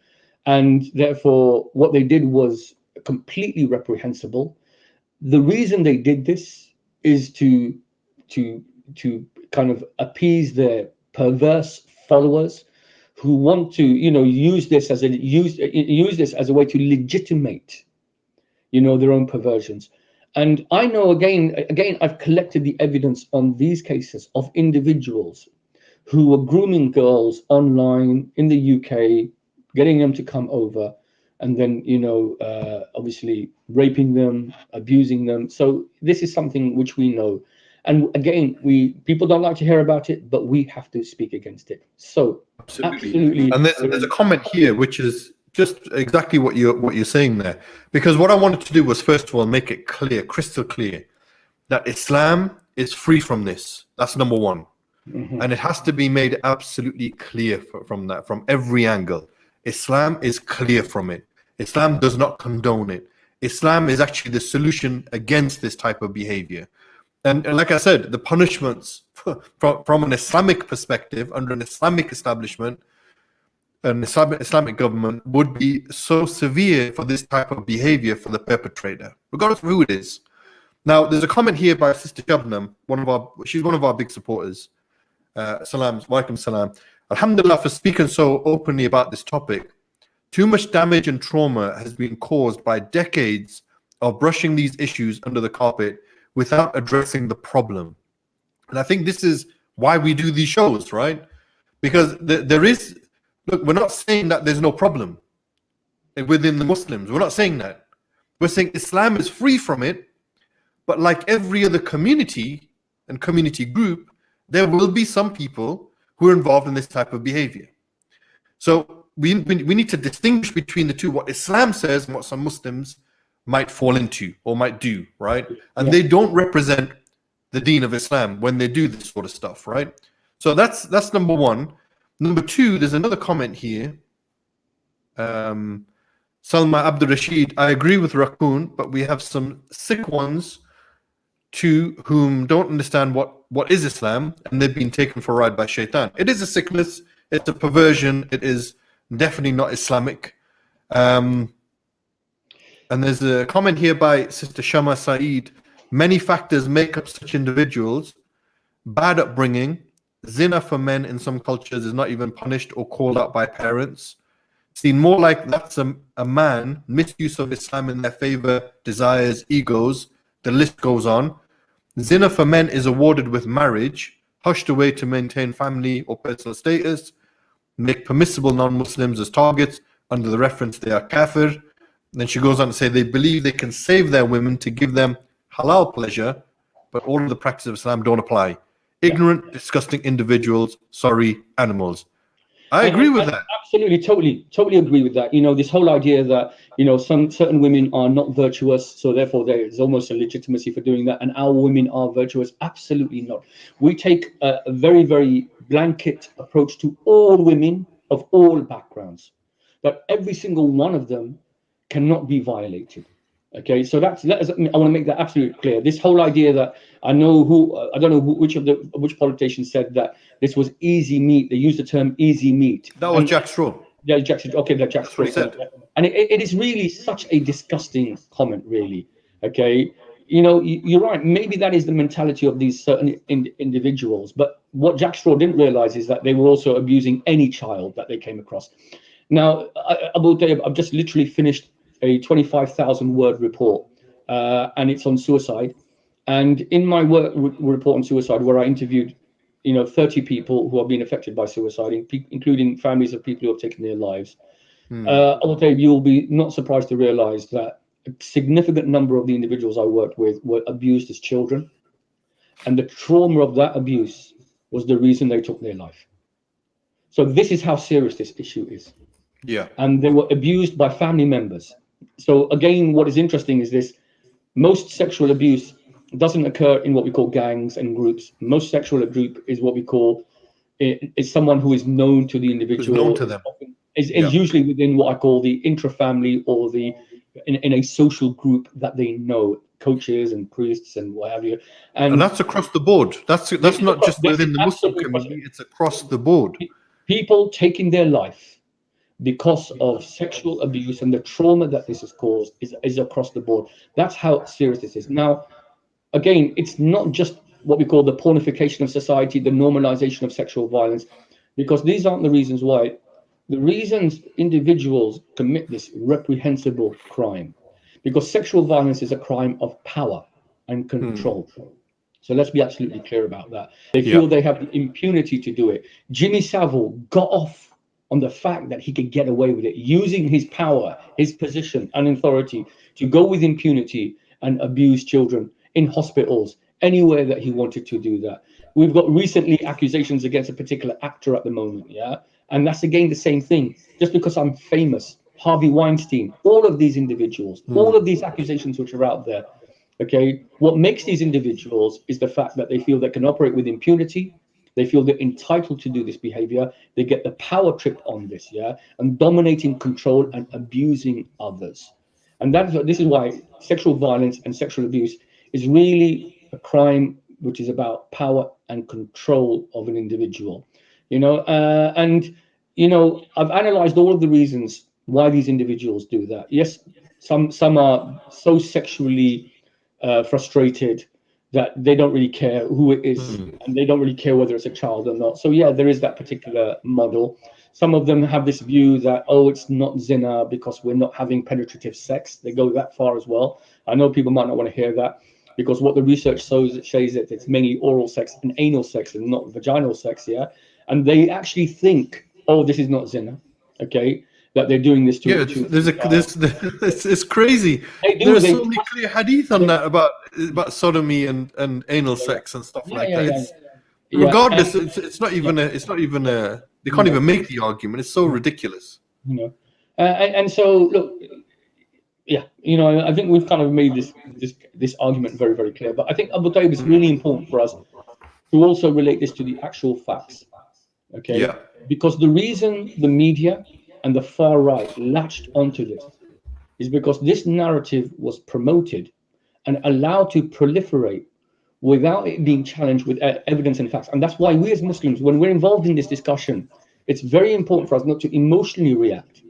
and therefore what they did was completely reprehensible. The reason they did this is to kind of appease their perverse followers who want to, you know, use this as a way to legitimate, you know, their own perversions. And I know again I've collected the evidence on these cases of individuals who were grooming girls online in the UK, getting them to come over, and then, you know, obviously raping them, abusing them. So this is something which we know. And again, people don't like to hear about it, but we have to speak against it. So absolutely. And there's a comment here which is just exactly what you're saying there. Because what I wanted to do was, first of all, make it clear, crystal clear, that Islam is free from this. That's number one. Mm-hmm. And it has to be made absolutely clear from that, from every angle. Islam is clear from it. Islam does not condone it. Islam is actually the solution against this type of behavior. And like I said, the punishments from an Islamic perspective, under an Islamic establishment, an Islamic government, would be so severe for this type of behavior for the perpetrator, regardless of who it is. Now, there's a comment here by Sister Shabnam, she's one of our big supporters. Salam, walaikum salam. Alhamdulillah for speaking so openly about this topic. Too much damage and trauma has been caused by decades of brushing these issues under the carpet without addressing the problem. And I think this is why we do these shows, right? Because there is, look, we're not saying that there's no problem within the Muslims. We're not saying that. We're saying Islam is free from it, but like every other community and community group, there will be some people who are involved in this type of behavior. So we need to distinguish between the two, what Islam says and what some Muslims might fall into or might do, right? And they don't represent the deen of Islam when they do this sort of stuff, right? So that's number one. Number two, there's another comment here. Salma Abdul Rashid, I agree with Raccoon, but we have some sick ones to whom don't understand what is Islam, and they've been taken for a ride by shaitan. It is a sickness, it's a perversion, it is definitely not Islamic. And there's a comment here by Sister Shama Saeed. Many factors make up such individuals. Bad upbringing, zina for men in some cultures is not even punished or called out by parents. Seen more like that's a man, misuse of Islam in their favor, desires, egos, the list goes on. Zina for men is awarded with marriage, hushed away to maintain family or personal status, make permissible non-Muslims as targets under the reference they are kafir. Then she goes on to say they believe they can save their women to give them halal pleasure, but all of the practices of Islam don't apply. Ignorant, disgusting individuals, sorry, animals. I agree with that. Absolutely, totally agree with that. You know, this whole idea that, you know, some certain women are not virtuous, so therefore there is almost a legitimacy for doing that, and our women are virtuous. Absolutely not. We take a very, very blanket approach to all women of all backgrounds, that every single one of them cannot be violated. Okay, so I want to make that absolutely clear. This whole idea that I don't know which politician said that this was easy meat. They used the term easy meat. That was Jack Straw. Yeah, Jack Straw. Okay, Jack Straw said. And it is really such a disgusting comment, really. Okay, you know, you're right. Maybe that is the mentality of these certain individuals. But what Jack Straw didn't realize is that they were also abusing any child that they came across. Now, Abu Tayeb, I've just literally finished a 25,000 word report, and it's on suicide. And in my report on suicide, where I interviewed, 30 people who have been affected by suicide, including families of people who have taken their lives, I will tell you, you'll be not surprised to realize that a significant number of the individuals I worked with were abused as children, and the trauma of that abuse was the reason they took their life. So this is how serious this issue is. Yeah. And they were abused by family members. So again, what is interesting is this: most sexual abuse doesn't occur in what we call gangs and groups. Most sexual abuse is what we call is someone who is known to the individual. Who's known to them. Is usually within what I call the intra-family or in a social group that they know, coaches and priests and what have you. And that's across the board. That's not just within the Muslim community, it's across the board. People taking their life because of sexual abuse and the trauma that this has caused is across the board. That's how serious this is. Now, again, it's not just what we call the pornification of society, the normalization of sexual violence, because these aren't the reasons why. The reasons individuals commit this reprehensible crime, because sexual violence is a crime of power and control. So let's be absolutely clear about that. They feel they have the impunity to do it. Jimmy Savile got off on the fact that he could get away with it, using his power, his position and authority to go with impunity and abuse children in hospitals, anywhere that he wanted to do that. We've got recently accusations against a particular actor at the moment, and that's again the same thing. Just because I'm famous, Harvey Weinstein, all of these individuals, all of these accusations which are out there, okay, what makes these individuals is the fact that they feel they can operate with impunity. They feel they're entitled to do this behavior. They get the power trip on this, and dominating control and abusing others. And this is why sexual violence and sexual abuse is really a crime which is about power and control of an individual. I've analyzed all of the reasons why these individuals do that. Yes, some are so sexually frustrated that they don't really care who it is, and they don't really care whether it's a child or not. So there is that particular model. Some of them have this view that, it's not zina because we're not having penetrative sex. They go that far as well. I know people might not want to hear that, because what the research shows that it's mainly oral sex and anal sex and not vaginal sex, and they actually think, this is not zina, okay, that they're doing this to it's crazy. There's so many clear hadith on that about sodomy and anal sex and stuff like that. Regardless, it's not even they can't even make the argument. It's so ridiculous. And so look, I think we've kind of made this argument very, very clear. But I think Abu Tayeb is really important for us to also relate this to the actual facts. Okay. Yeah. Because the reason the media and the far right latched onto this is because this narrative was promoted and allowed to proliferate without it being challenged with evidence and facts. And that's why we as Muslims, when we're involved in this discussion, it's very important for us not to emotionally react.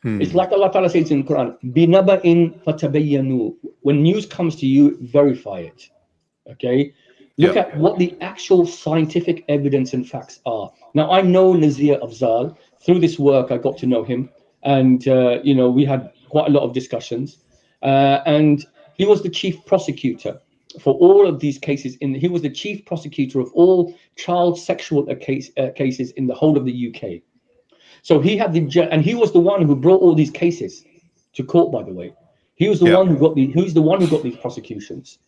It's like Allah Ta'ala says in the Quran, بِنَبَإٍ فَتَبَيَّنُوا. When news comes to you, verify it. Okay, look at what the actual scientific evidence and facts are. Now, I know Nazir Afzal. Through this work, I got to know him, and you know, we had quite a lot of discussions. And he was the chief prosecutor for all of these cases. He was the chief prosecutor of all child sexual cases in the whole of the UK. So he had and he was the one who brought all these cases to court. By the way, he was the one who got who's the one who got these prosecutions,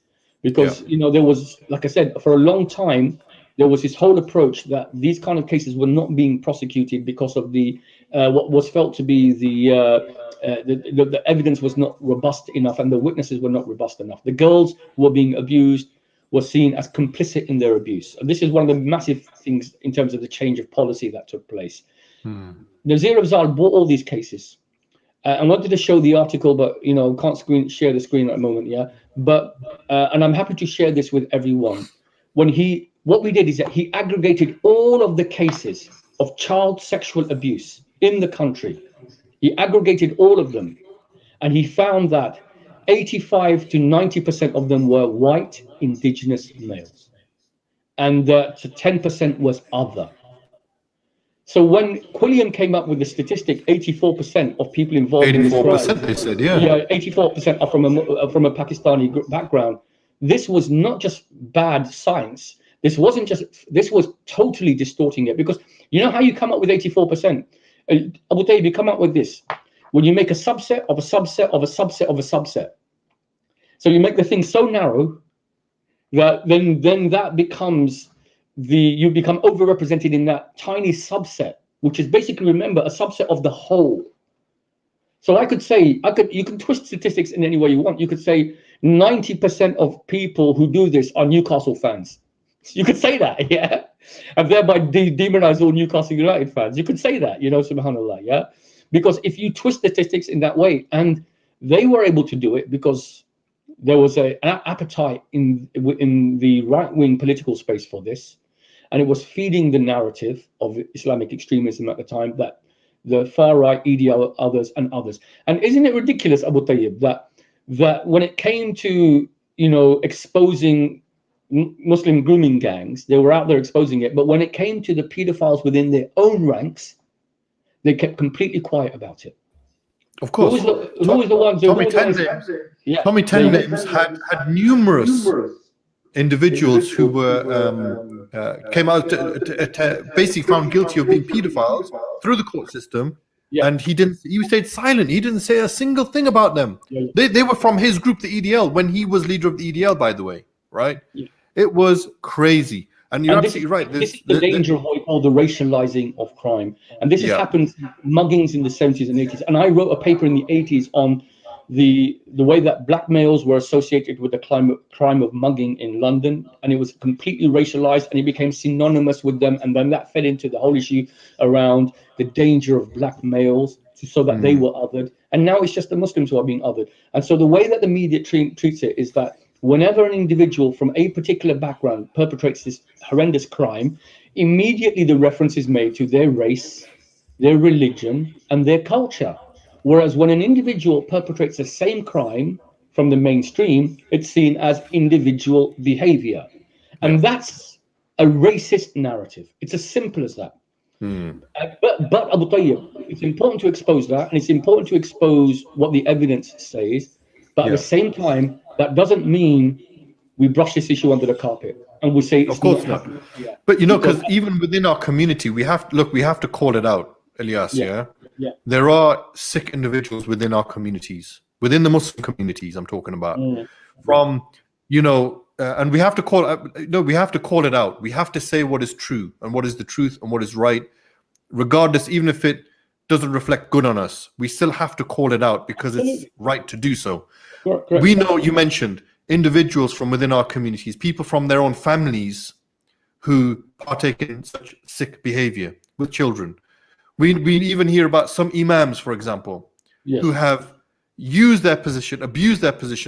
because you know, there was, like I said, for a long time there was this whole approach that these kind of cases were not being prosecuted because of the what was felt to be the evidence was not robust enough, and the witnesses were not robust enough. The girls who were being abused were seen as complicit in their abuse. And this is one of the massive things in terms of the change of policy that took place. Nazir Afzal bought all these cases. I wanted to show the article, but you know, can't share the screen at the moment. But and I'm happy to share this with everyone. What we did is that he aggregated all of the cases of child sexual abuse in the country. He aggregated all of them, and he found that 85 to 90% of them were white indigenous males, and that 10% was other. So when Quillian came up with the statistic, 84% of people involved in this crime, 84%, they said, yeah, 84% are from a Pakistani background. This was not just bad science. This was totally distorting it, because you know how you come up with 84%? Abu Tayeb, you come up with this when you make a subset of a subset of a subset of a subset. So you make the thing so narrow that then that becomes you become overrepresented in that tiny subset, which is basically, remember, a subset of the whole. So I could say, you can twist statistics in any way you want. You could say 90% of people who do this are Newcastle fans. You could say that, yeah, and thereby demonize all Newcastle United fans. You could say that, you know, subhanallah, yeah, because if you twist statistics in that way, and they were able to do it because there was an appetite in the right-wing political space for this, and it was feeding the narrative of Islamic extremism at the time, that the far right, EDL, others. And isn't it ridiculous, Abu Tayeb, that when it came to, you know, exposing Muslim grooming gangs, they were out there exposing it, but when it came to the pedophiles within their own ranks, they kept completely quiet about it. Of course. Who was the ones? Tommy 10 Names had numerous individuals who were came out to basically found guilty of being pedophiles through the court system, and he stayed silent. He didn't say a single thing about them. They were from his group, the EDL, when he was leader of the EDL, by the way, right? It was crazy. And you're absolutely right. This is the danger of what we call the racializing of crime. And this has happened, muggings in the 70s and 80s. And I wrote a paper in the 80s on the way that black males were associated with the crime of mugging in London. And it was completely racialized, and it became synonymous with them. And then that fed into the whole issue around the danger of black males, so that they were othered. And now it's just the Muslims who are being othered. And so the way that the media treats it is that whenever an individual from a particular background perpetrates this horrendous crime, immediately the reference is made to their race, their religion, and their culture. Whereas when an individual perpetrates the same crime from the mainstream, it's seen as individual behavior. And that's a racist narrative. It's as simple as that. But Abu Tayyib, it's important to expose that, and it's important to expose what the evidence says. But at the same time, that doesn't mean we brush this issue under the carpet and we say it's of course not. But you know, because even within our community, we have to call it out, Alyas. There are sick individuals within our communities, within the Muslim communities. I'm talking about from, you know, and we have to call we have to call it out. We have to say what is true and what is the truth and what is right, regardless, even if it doesn't reflect good on us. We still have to call it out because it's right to do so. Correct. We know, you mentioned individuals from within our communities, people from their own families who partake in such sick behavior with children. We even hear about some imams, for example, who have abused their position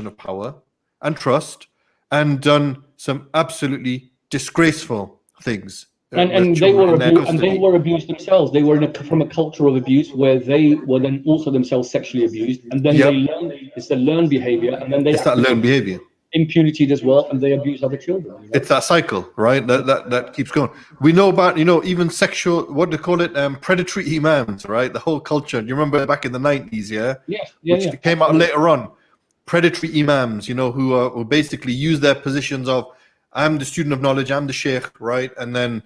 of power and trust, and done some absolutely disgraceful things. And they were abused themselves. They were from a culture of abuse where they were then also themselves sexually abused, and then they learn, it's the learned behavior, and then it's that learned behavior. impunity as well, and they abuse other children. You know? It's that cycle, right? That keeps going. We know about, even sexual, what do they call it? Predatory imams, right? The whole culture. Do you remember back in the 90s? Yeah. Which came out later on. Predatory imams, who basically use their positions of, I'm the student of knowledge, I'm the sheikh, right? And then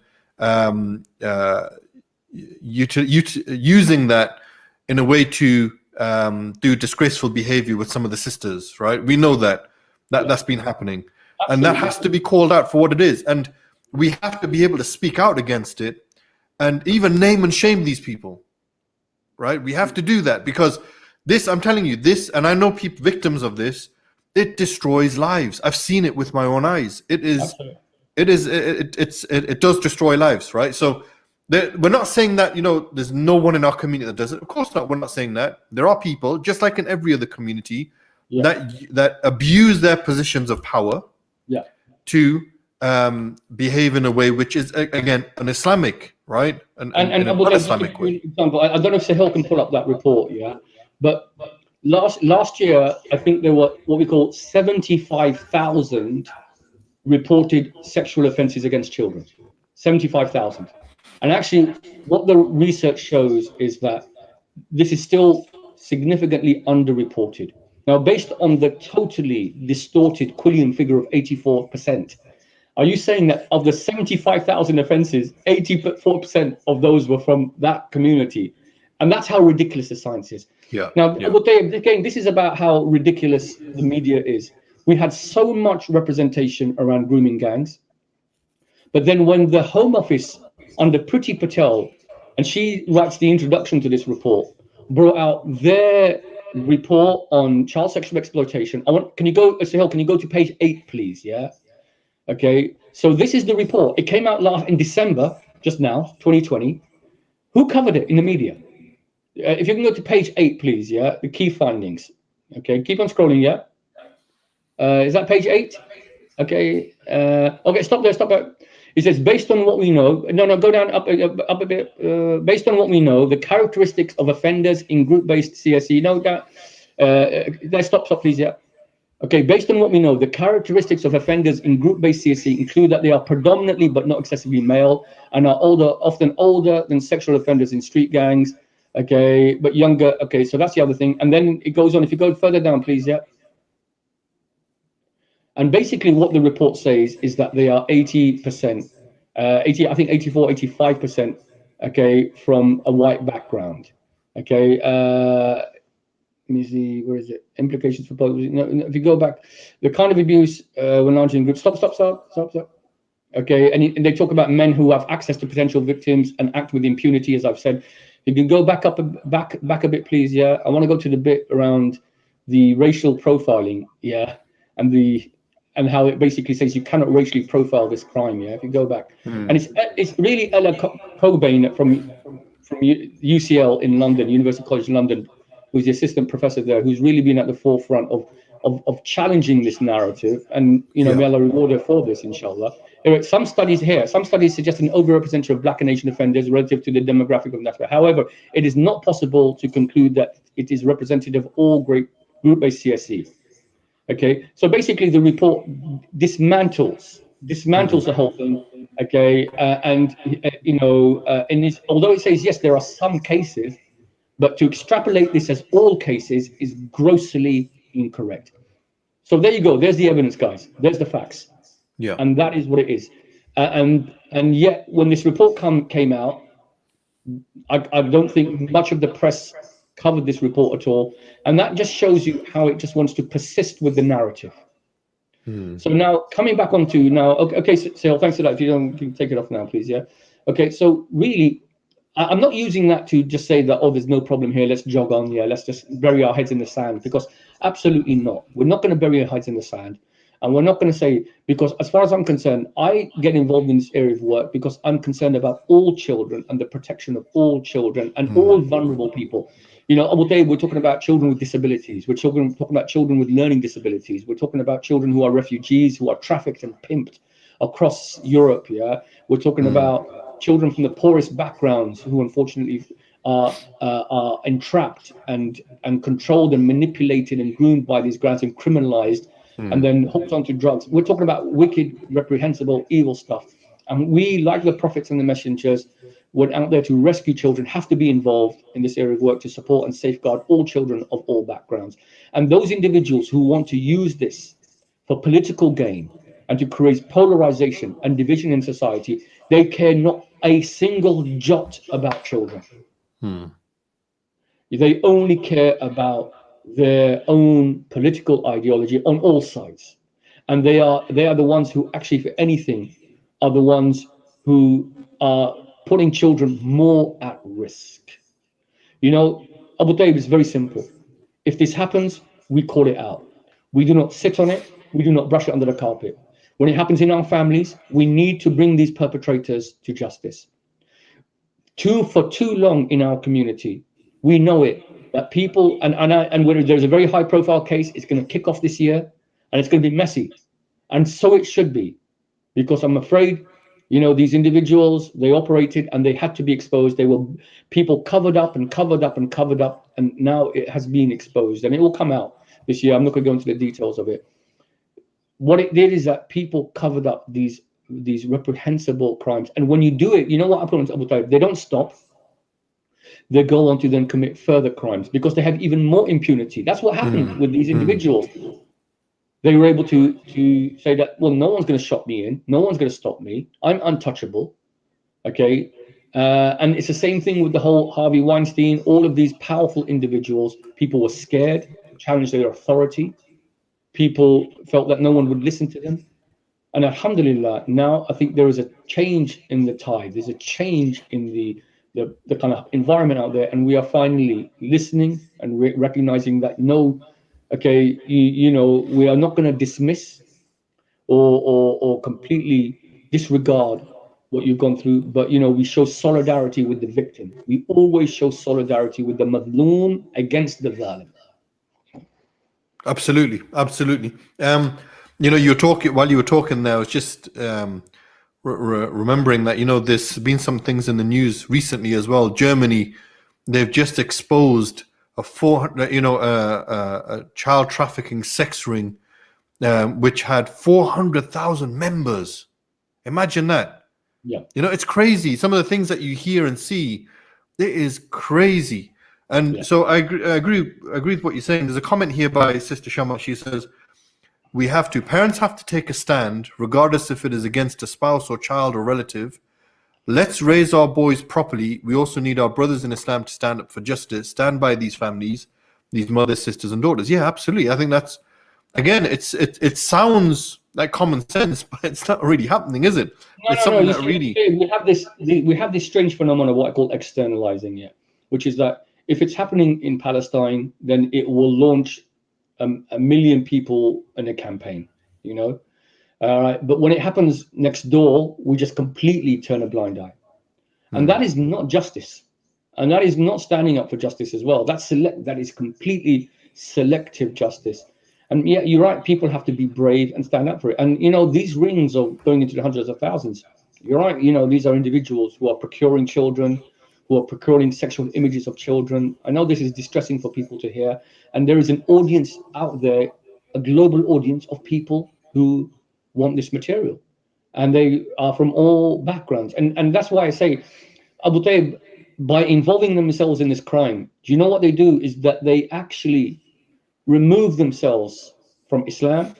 using that in a way to do disgraceful behavior with some of the sisters, right? We know that's been happening. Absolutely. And that has to be called out for what it is. And we have to be able to speak out against it and even name and shame these people, right? We have to do that, because this, I'm telling you, this, and I know people, victims of this, it destroys lives. I've seen it with my own eyes. It does destroy lives, right? So we're not saying that, there's no one in our community that does it. Of course not. We're not saying that. There are people, just like in every other community, that abuse their positions of power to behave in a way which is, again, an Islamic, right? And Islamic way. Example, I don't know if Sahil can pull up that report, but last year, I think there were what we call 75,000 reported sexual offences against children. 75,000. And actually, what the research shows is that this is still significantly underreported. Now, based on the totally distorted Quillian figure of 84%, are you saying that of the 75,000 offences, 84% of those were from that community? And that's how ridiculous the science is. Now, again, this is about how ridiculous the media is. We had so much representation around grooming gangs. But then when the Home Office under Priti Patel, and she writes the introduction to this report, brought out their report on child sexual exploitation. Can you go to page 8, please? Yeah. Okay. So this is the report. It came out in December, just now, 2020. Who covered it in the media? If you can go to page 8, please. Yeah. The key findings. Okay. Keep on scrolling. Yeah. Is that page 8? Okay. Okay. Stop there. It says, based on what we know, go down up a bit. Based on what we know, the characteristics of offenders in group-based CSE. Stop, please. Yeah. Okay. Based on what we know, the characteristics of offenders in group-based CSE include that they are predominantly but not excessively male and are often older than sexual offenders in street gangs. Okay, but younger. Okay, so that's the other thing. And then it goes on. If you go further down, please. Yeah. And basically what the report says is that they are 80%, I think 84, 85%, okay, from a white background. Okay, let me see, where is it? Implications for both. No, if you go back, the kind of abuse when launching groups. Stop. Okay, and they talk about men who have access to potential victims and act with impunity, as I've said. You can go back a bit, please. Yeah, I want to go to the bit around the racial profiling. Yeah, and how it basically says you cannot racially profile this crime. Yeah, if you go back, and it's really Ella Cobain from UCL in London, University College London, who's the assistant professor there, who's really been at the forefront of challenging this narrative, and may Allah reward her for this, inshallah. Some studies suggest an overrepresentation of Black and Asian offenders relative to the demographic of that. However, it is not possible to conclude that it is representative of all group-based CSE. Okay, so basically the report dismantles the whole thing. Okay, although it says yes, there are some cases, but to extrapolate this as all cases is grossly incorrect. So there you go. There's the evidence, guys. There's the facts. Yeah, and that is what it is. And yet, when this report came out, I don't think much of the press covered this report at all, and that just shows you how it just wants to persist with the narrative. So now coming back onto so thanks for that. If you can take it off now, please. Yeah. Okay. So really, I'm not using that to just say that there's no problem here. Let's jog on. Yeah. Let's just bury our heads in the sand, because absolutely not. We're not going to bury our heads in the sand. And we're not going to say, because as far as I'm concerned, I get involved in this area of work because I'm concerned about all children and the protection of all children and all vulnerable people. All day we're talking about children with disabilities. We're talking about children with learning disabilities. We're talking about children who are refugees, who are trafficked and pimped across Europe. Yeah, we're talking about children from the poorest backgrounds who unfortunately are entrapped and controlled and manipulated and groomed by these grounds and criminalized. and then hooked onto drugs. We're talking about wicked, reprehensible, evil stuff. And we, like the prophets and the messengers, were out there to rescue children, have to be involved in this area of work to support and safeguard all children of all backgrounds. And those individuals who want to use this for political gain and to create polarization and division in society, they care not a single jot about children. They only care about their own political ideology on all sides. And they are the ones who actually, for anything, are the ones who are putting children more at risk. You know, Abu Tayeb is very simple. If this happens, we call it out. We do not sit on it. We do not brush it under the carpet. When it happens in our families, we need to bring these perpetrators to justice. For too long in our community, we know it, that people, and when there's a very high profile case, it's going to kick off this year, and it's going to be messy. And so it should be, because I'm afraid, you know, these individuals, they operated and they had to be exposed. They were people covered up and covered up and covered up, and now it has been exposed, and it will come out this year. I'm not going to go into the details of it. What it did is that people covered up these reprehensible crimes, and when you do it, you know what happens? They don't stop. They go on to then commit further crimes because they have even more impunity. That's what happened with these individuals. They were able to say that, well, no one's going to shut me in. No one's going to stop me. I'm untouchable. Okay. And it's the same thing with the whole Harvey Weinstein, all of these powerful individuals. People were scared, challenged their authority. People felt that no one would listen to them. And alhamdulillah, now I think there is a change in the tide. There's a change in the kind of environment out there. And we are finally listening and recognizing that you know, we are not going to dismiss or completely disregard what you've gone through, but, you know, we show solidarity with the victim. We always show solidarity with the madloom against the zalim. Absolutely, absolutely. You know, while you were talking there, I was just remembering that, you know, there's been some things in the news recently as well. Germany, they've just exposed a child trafficking sex ring, which had 400,000 members. Imagine that. Yeah. You know, it's crazy. Some of the things that you hear and see, it is crazy. And so I agree with what you're saying. There's a comment here by Sister Shama. She says, parents have to take a stand, regardless if it is against a spouse or child or relative. Let's raise our boys properly. We also need our brothers in Islam to stand up for justice, stand by these families, these mothers, sisters, and daughters. Yeah, absolutely. I think that's, again, it sounds like common sense, but it's not really happening, is it? We have this strange phenomenon of what I call externalizing, which is that if it's happening in Palestine, then it will launch a million people in a campaign, you know. But when it happens next door, we just completely turn a blind eye. And that is not justice. And that is not standing up for justice as well. That is completely selective justice. And yeah, you're right, people have to be brave and stand up for it. And, you know, these rings are going into the hundreds of thousands. You're right, you know, these are individuals who are procuring children, who are procuring sexual images of children. I know this is distressing for people to hear. And there is an audience out there, a global audience of people who want this material. And they are from all backgrounds. And that's why I say, Abu Tayeb, by involving themselves in this crime, do you know what they do? Is that they actually remove themselves from Islam.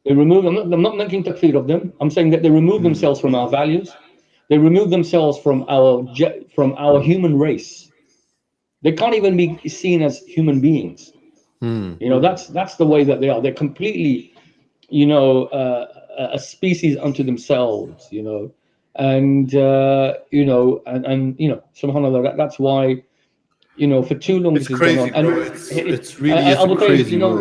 I'm not making takfir of them. I'm saying that they remove themselves from our values. They remove themselves from our human race. They can't even be seen as human beings. You know, that's the way that they are. They're completely, you know, a species unto themselves, you know, and you know, and you know, subhanAllah, that's why, you know, for too long it's this crazy, has gone on. bro. It's really crazy, you know,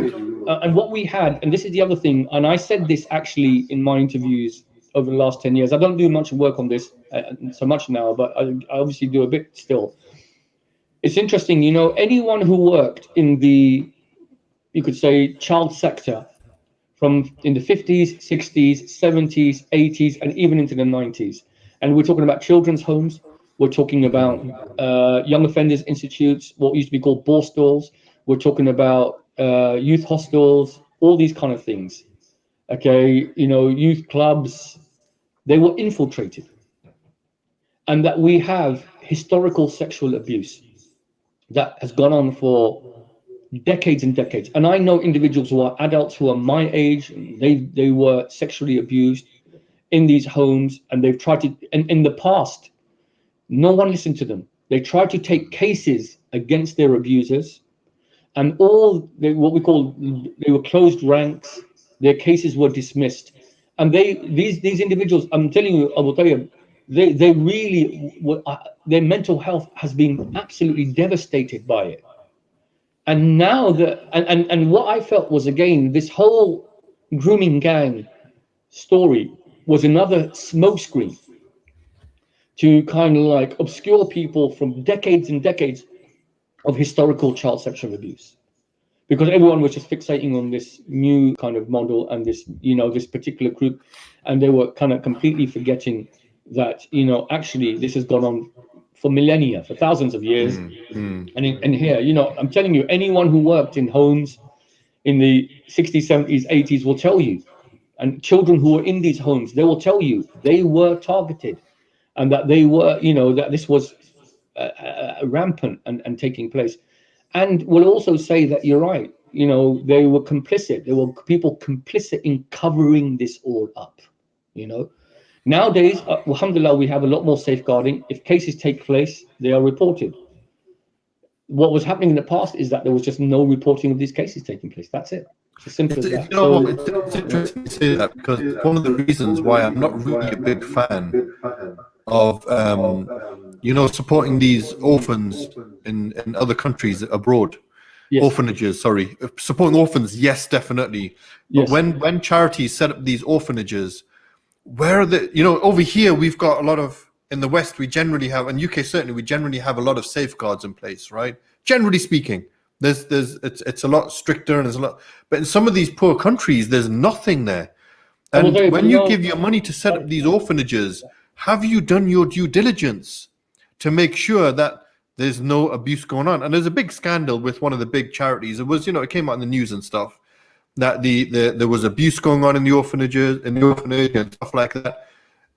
and what we had, and this is the other thing, and I said this actually in my interviews over the last 10 years. I don't do much work on this so much now, but I obviously do a bit still. It's interesting, you know, anyone who worked in the, you could say, child sector from in the 50s, 60s, 70s, 80s, and even into the 90s. And we're talking about children's homes. We're talking about young offenders institutes, what used to be called borstalls. We're talking about youth hostels, all these kind of things. okay, you know, youth clubs, they were infiltrated. And that we have historical sexual abuse that has gone on for decades and decades. And I know individuals who are adults who are my age, they were sexually abused in these homes, and they've tried to, and in the past, no one listened to them. They tried to take cases against their abusers, and what we call, they were closed ranks, their cases were dismissed. And these individuals, I'm telling you, Abu Tayeb, they really were, their mental health has been absolutely devastated by it. And now and what I felt was, again, this whole grooming gang story was another smokescreen to kind of like obscure people from decades and decades of historical child sexual abuse, because everyone was just fixating on this new kind of model and this, you know, this particular group, and they were kind of completely forgetting that, you know, actually this has gone on for millennia, for thousands of years. And here, you know, I'm telling you, anyone who worked in homes in the 60s, 70s, 80s will tell you, and children who were in these homes, they will tell you they were targeted, and that they were, you know, that this was rampant and taking place. And will also say that you're right, you know, they were complicit. There were people complicit in covering this all up, you know. Nowadays, alhamdulillah, we have a lot more safeguarding. If cases take place, they are reported. What was happening in the past is that there was just no reporting of these cases taking place. That's it. It's as simple as that. You know, it's interesting to say that, because one of the reasons why I'm not really a big fan of, you know, supporting these orphans in other countries abroad. Yes. Orphanages, sorry. Supporting orphans, yes, definitely. But yes, when charities set up these orphanages, where are the, you know, over here we've got a lot of, in the West we generally have, in UK certainly, we generally have a lot of safeguards in place, right? Generally speaking, it's a lot stricter, and there's a lot, but in some of these poor countries there's nothing there. And when you give your money to set up these orphanages, have you done your due diligence to make sure that there's no abuse going on? And there's a big scandal with one of the big charities. It was, you know, it came out in the news and stuff, that there was abuse going on in the orphanage and stuff like that.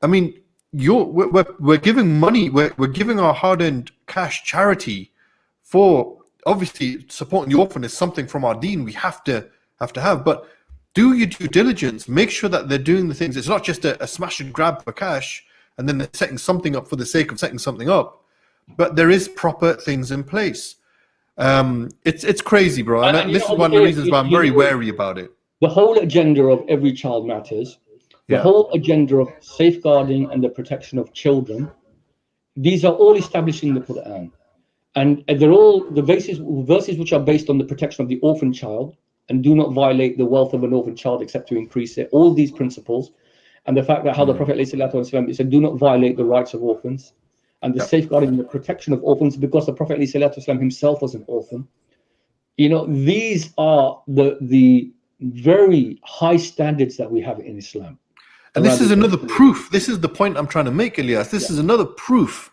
I mean, we're giving money, we're giving our hard-earned cash charity for, obviously supporting the orphan is something from our deen we have to have, but do your due diligence, make sure that they're doing the things. It's not just a smash and grab for cash and then they're setting something up for the sake of setting something up, but there is proper things in place. It's crazy, bro, and this is one of the reasons why I'm very wary about it. The whole agenda of Every Child Matters, the whole agenda of safeguarding and the protection of children, these are all established in the Quran, and they're all the verses which are based on the protection of the orphan child, and do not violate the wealth of an orphan child except to increase it. All these principles, and the fact that how the Prophet ﷺ said, do not violate the rights of orphans, and the safeguarding and the protection of orphans, because the Prophet ﷺ himself was an orphan. You know, these are the very high standards that we have in Islam. And this is another proof. This is the point I'm trying to make, Alyas. This is another proof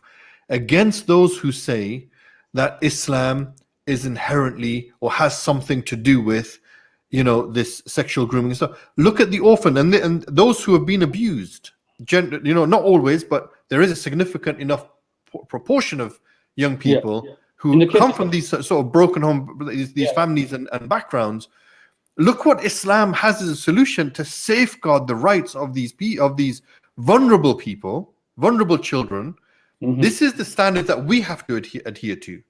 against those who say that Islam is inherently or has something to do with, you know, this sexual grooming and stuff. Look at the orphan and those who have been abused. You know, not always, but there is a significant enough proportion of young people who come from these sort of broken home, these families and backgrounds. Look what Islam has as a solution to safeguard the rights of these vulnerable people, vulnerable children. This is the standard that we have to adhere to,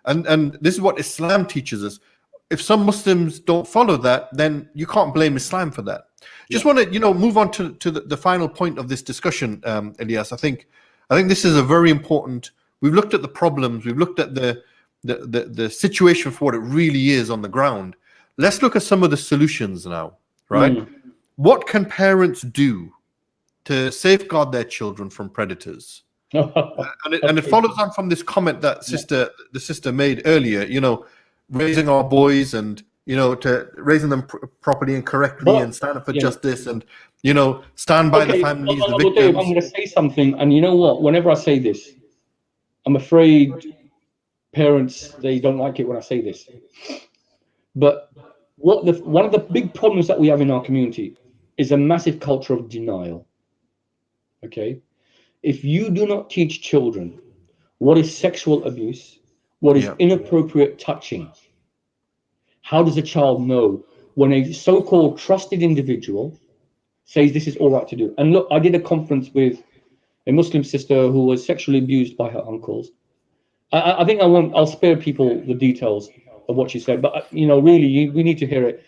and this is what Islam teaches us. If some Muslims don't follow that, then you can't blame Islam for that. Just want to, you know, move on to the final point of this discussion, Alyas. I think this is a very important. We've looked at the problems. We've looked at the situation for what it really is on the ground. Let's look at some of the solutions now, right? What can parents do to safeguard their children from predators? And it follows on from this comment that the sister made earlier, you know, raising our boys and, you know, to raising them properly and correctly and stand up for justice and, you know, stand by the families, the victims. I'm going to say something, and you know what? Whenever I say this, I'm afraid parents, they don't like it when I say this. But one of the big problems that we have in our community is a massive culture of denial. Okay, if you do not teach children what is sexual abuse, what is inappropriate touching, how does a child know when a so-called trusted individual says this is all right to do? And look, I did a conference with a Muslim sister who was sexually abused by her uncles. I think I'll spare people the details of what she said, but really, we need to hear it.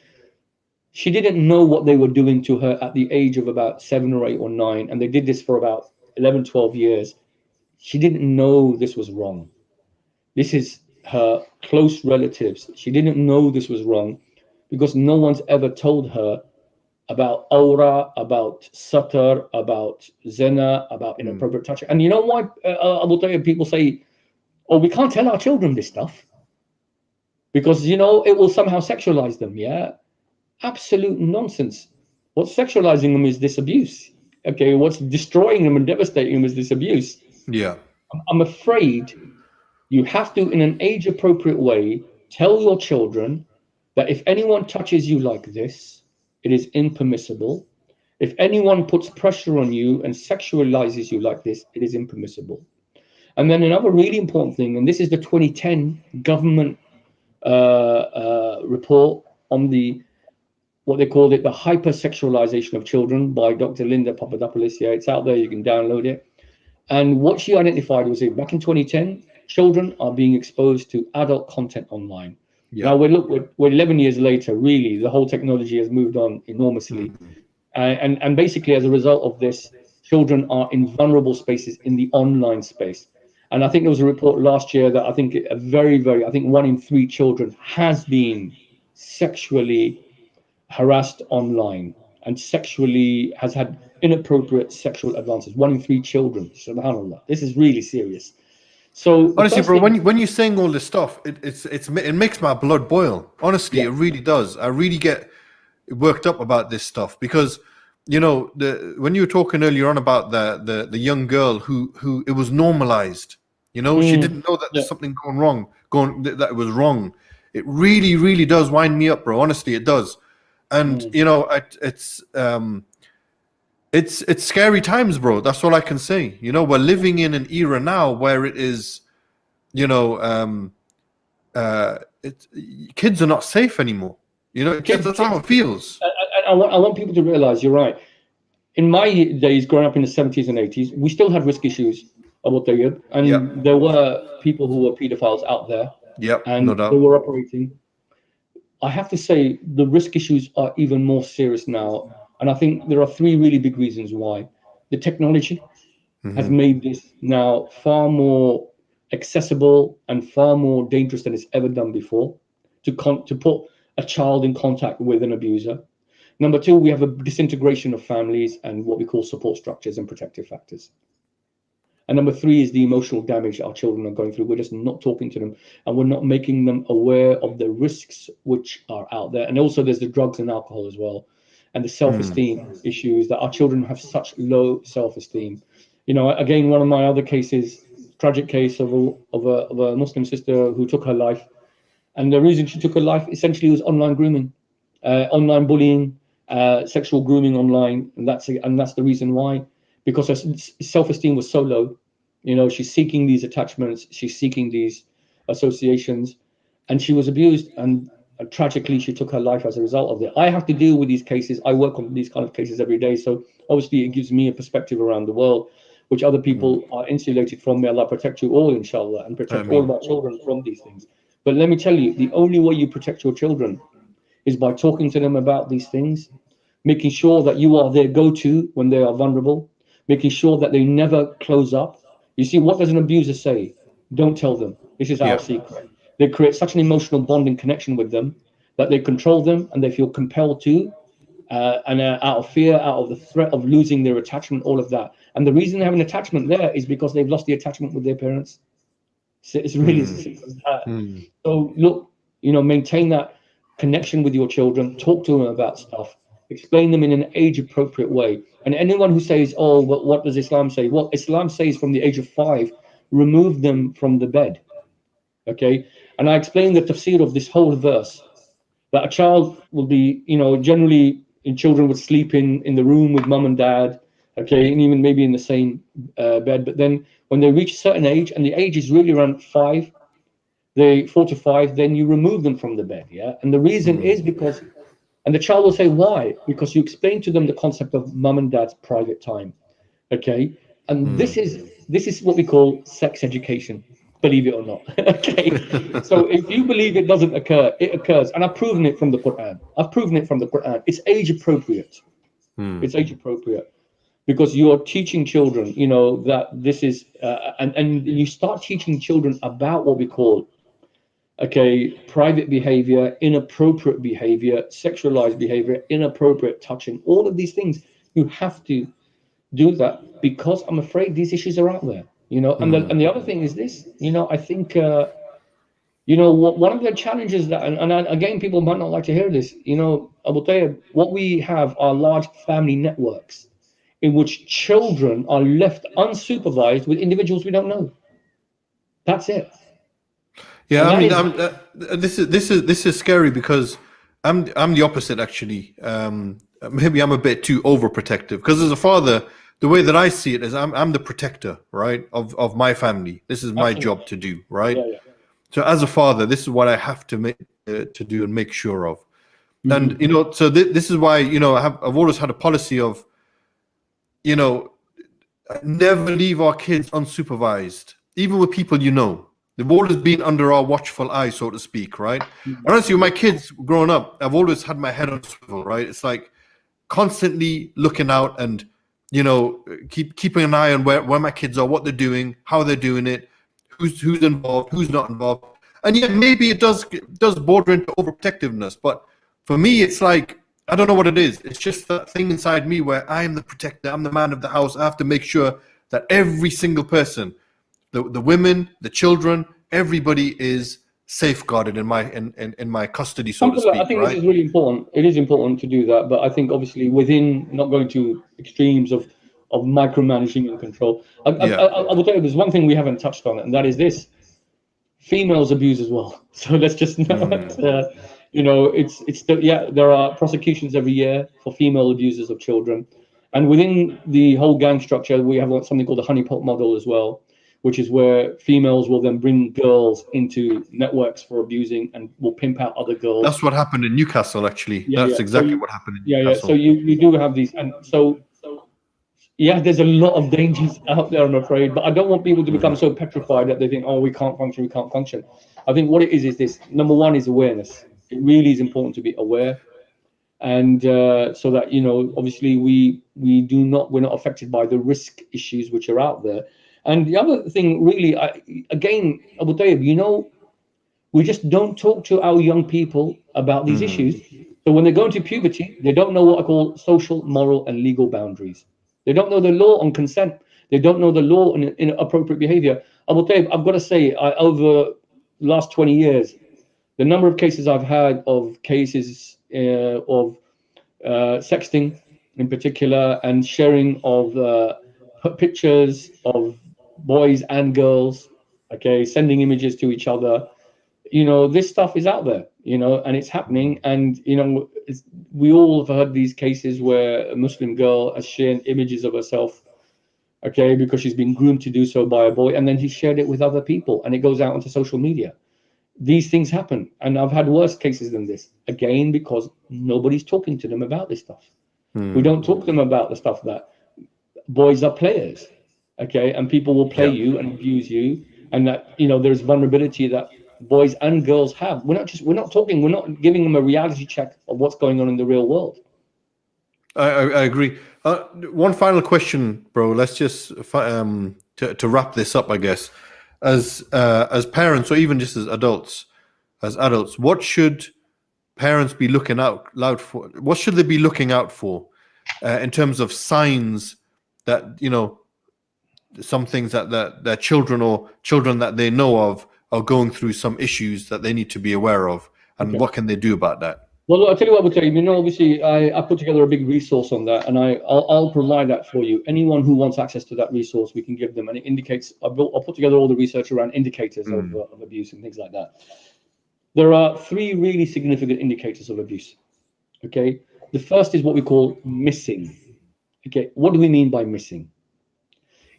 She didn't know what they were doing to her at the age of about 7 or 8 or 9, and they did this for about 11, 12 years. She didn't know this was wrong. This is her close relatives. She didn't know this was wrong because no one's ever told her about aura, about satar, about zina, about inappropriate touching. And you know why, Abu Tayyib, people say, oh, we can't tell our children this stuff because, it will somehow sexualize them. Yeah, absolute nonsense. What's sexualizing them is this abuse. Okay, what's destroying them and devastating them is this abuse. Yeah. I'm afraid you have to, in an age-appropriate way, tell your children that if anyone touches you like this, it is impermissible. If anyone puts pressure on you and sexualizes you like this, it is impermissible. And then another really important thing, and this is the 2010 government report on what they called it, the hypersexualization of children by Dr. Linda Papadopoulos. Yeah, it's out there, you can download it. And what she identified was that back in 2010, children are being exposed to adult content online. Yeah. Now, we're 11 years later, really, the whole technology has moved on enormously. And basically, as a result of this, children are in vulnerable spaces in the online space. And I think there was a report last year that I think I think 1 in 3 children has been sexually harassed online and has had inappropriate sexual advances. 1 in 3 children. Subhanallah. This is really serious. So honestly, bro, when you're saying all this stuff, it makes my blood boil. Honestly, it really does. I really get worked up about this stuff because, when you were talking earlier on about the young girl who it was normalized, she didn't know that there's something that it was wrong. It really, really does wind me up, bro. Honestly, it does. And it's scary times, bro. That's all I can say. We're living in an era now where it is, kids are not safe anymore. That's how it feels. I want people to realize you're right. In my days, growing up in the 70s and 80s, we still had risk issues about Tayeb, and there were people who were pedophiles out there. And no doubt. They were operating. I have to say the risk issues are even more serious now. And I think there are 3 really big reasons why. The technology has made this now far more accessible and far more dangerous than it's ever done before to put a child in contact with an abuser. Number 2, we have a disintegration of families and what we call support structures and protective factors. And number 3 is the emotional damage our children are going through. We're just not talking to them and we're not making them aware of the risks which are out there. And also there's the drugs and alcohol as well. And the self-esteem issues that our children have such low self-esteem. Again, one of my other cases, tragic case of a Muslim sister who took her life. And the reason she took her life essentially was online grooming, online bullying, sexual grooming online. And that's the reason why, because her self-esteem was so low. She's seeking these attachments, she's seeking these associations, and she was abused. And tragically, she took her life as a result of it. I have to deal with these cases. I work on these kind of cases every day. So obviously it gives me a perspective around the world, which other people are insulated from. May Allah protect you all, inshallah, and protect all of our children from these things. But let me tell you, the only way you protect your children is by talking to them about these things, making sure that you are their go-to when they are vulnerable, making sure that they never close up. You see, what does an abuser say? Don't tell them. This is our secret. They create such an emotional bonding connection with them that they control them and they feel compelled to, and out of fear, out of the threat of losing their attachment, all of that. And the reason they have an attachment there is because they've lost the attachment with their parents. So it's really as simple as that. So look, maintain that connection with your children, talk to them about stuff, explain them in an age-appropriate way. And anyone who says, oh, but what does Islam say? Well, Islam says from the age of 5, remove them from the bed. Okay? And I explained the tafsir of this whole verse, that a child will be, generally children would sleep in the room with mum and dad, okay, and even maybe in the same bed. But then when they reach a certain age, and the age is really around 4 to 5, then you remove them from the bed, yeah. And the reason is because, and the child will say why, because you explain to them the concept of mum and dad's private time, okay. And this is what we call sex education, believe it or not. Okay, so if you believe it doesn't occur, it occurs, and I've proven it from the Quran. It's age appropriate. It's age appropriate, because you're teaching children, you know, that this is and you start teaching children about what we call, okay, private behavior, inappropriate behavior, sexualized behavior, inappropriate touching, all of these things. You have to do that, because I'm afraid these issues are out there, you know. And the other thing is this, you know, I think you know, one of the challenges that, and again, people might not like to hear this, you know, I will tell you, what we have are large family networks in which children are left unsupervised with individuals we don't know. That's it. Yeah, I mean, this is scary, because I'm the opposite, actually. Maybe I'm a bit too overprotective, because as a father, the way that I see it is I'm the protector, right, of my family. This is my job to do, right? Yeah. So as a father, this is what I have to do and make sure of. And you know, so this is why, you know, I've always had a policy of, you know, never leave our kids unsupervised, even with people you know. They've always been under our watchful eye, so to speak, right? Honestly, with my kids growing up, I've always had my head on a swivel, right? It's like constantly looking out and, you know, keeping an eye on where my kids are, what they're doing, how they're doing it, who's involved, who's not involved. And yeah, maybe it does border into overprotectiveness, but for me, it's like, I don't know what it is. It's just that thing inside me where I am the protector, I'm the man of the house. I have to make sure that every single person, the women, the children, everybody is safeguarded in my custody, so to speak. I think right? this is really important. It is important to do that, but I think obviously within, not going to extremes of micromanaging and control. I will tell you, there's one thing we haven't touched on, and that is this: females abuse as well. So let's just not, you know, it's still, yeah, there are prosecutions every year for female abusers of children, and within the whole gang structure, we have something called the honeypot model as well, which is where females will then bring girls into networks for abusing and will pimp out other girls. That's what happened in Newcastle, actually. That's exactly what happened in Newcastle. Yeah. So you do have these, and so yeah, there's a lot of dangers out there, I'm afraid. But I don't want people to become so petrified that they think, oh, we can't function. I think what it is this: number one is awareness. It really is important to be aware, and so that, you know, obviously we're not affected by the risk issues which are out there. And the other thing, really, again, Abu Tayeb, you know, we just don't talk to our young people about these issues. So when they go into puberty, they don't know what I call social, moral, and legal boundaries. They don't know the law on consent. They don't know the law on inappropriate behavior. Abu Tayeb, I've got to say, over the last 20 years, the number of cases I've had of cases of sexting in particular, and sharing of pictures of boys and girls, okay, sending images to each other, you know, this stuff is out there, you know, and it's happening. And, you know, we all have heard these cases where a Muslim girl has shared images of herself, okay, because she's been groomed to do so by a boy, and then she shared it with other people, and it goes out onto social media. These things happen, and I've had worse cases than this, again, because nobody's talking to them about this stuff. We don't talk to them about the stuff that boys are players, okay, and people will play you and abuse you, and that, you know, there's vulnerability that boys and girls have. We're not giving them a reality check of what's going on in the real world. I agree. One final question, bro. Let's just to wrap this up, I guess. As parents, or even just as adults, what should parents be looking out for? What should they be looking out for in terms of signs that, you know, some things that their children or children that they know of are going through some issues that they need to be aware of, and what can they do about that? Well, I'll tell you what, Tayeb, you know, obviously I put together a big resource on that, and I'll provide that for you. Anyone who wants access to that resource, we can give them, and it indicates, I'll put together all the research around indicators of abuse and things like that. There are 3 really significant indicators of abuse, okay? The first is what we call missing. Okay, what do we mean by missing?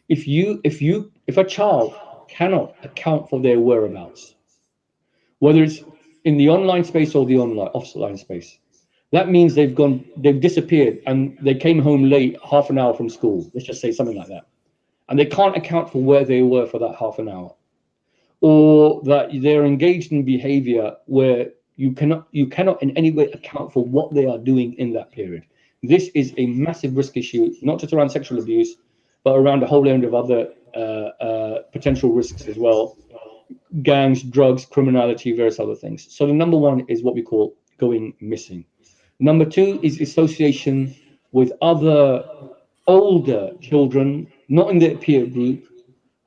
If a child cannot account for their whereabouts, whether it's in the online space or the offline space, that means they've disappeared and they came home late, half an hour from school. Let's just say something like that, and they can't account for where they were for that half an hour, or that they're engaged in behavior where you cannot in any way account for what they are doing in that period. This is a massive risk issue, not just around sexual abuse, but around a whole range of other potential risks as well. Gangs, drugs, criminality, various other things. So the number one is what we call going missing. Number two is association with other older children, not in their peer group,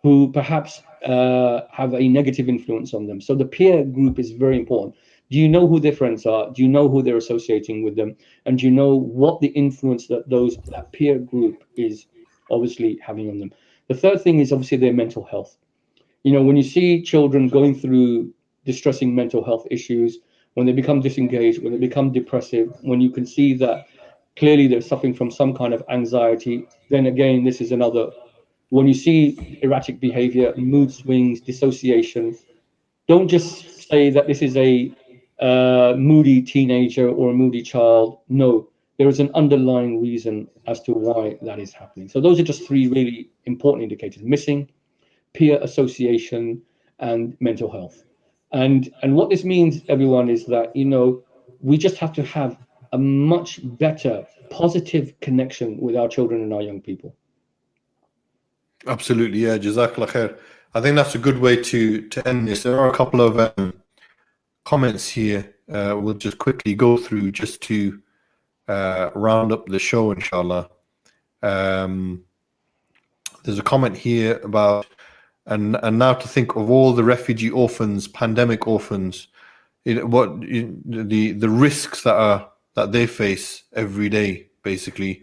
who perhaps have a negative influence on them. So the peer group is very important. Do you know who their friends are? Do you know who they're associating with them? And do you know what the influence that that peer group is obviously having on them? The third thing is obviously their mental health. You know, when you see children going through distressing mental health issues, when they become disengaged, when they become depressive, when you can see that clearly they're suffering from some kind of anxiety, then again, this is another. When you see erratic behavior, mood swings, dissociation, don't just say that this is a moody teenager or a moody child. No, there is an underlying reason as to why that is happening. So those are just three really important indicators: missing, peer association, and mental health. And what this means, everyone, is that, you know, we just have to have a much better positive connection with our children and our young people. Absolutely, yeah. Jazakallah khair. I think that's a good way to end this. There are a couple of comments here. We'll just quickly go through just to round up the show, inshallah. There's a comment here about and now to think of all the refugee orphans, pandemic orphans, the risks that they face every day, basically.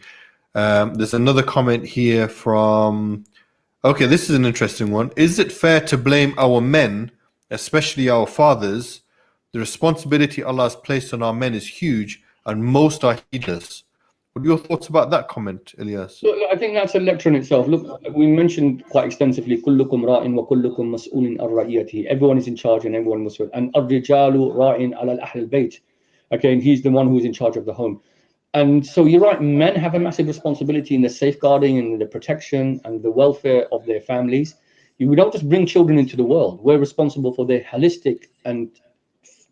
There's another comment here from. Okay, this is an interesting one. Is it fair to blame our men, especially our fathers? The responsibility Allah has placed on our men is huge, and most are heedless. What are your thoughts about that comment, Alyas? Look, I think that's a lecture in itself. Look, we mentioned quite extensively, كلكم راع وكلكم مسؤول عن رعيته. Everyone is in charge and everyone must. And الرجال راع على أهل البيت. Okay, and he's the one who is in charge of the home. And so you're right, men have a massive responsibility in the safeguarding and the protection and the welfare of their families. We don't just bring children into the world. We're responsible for their holistic and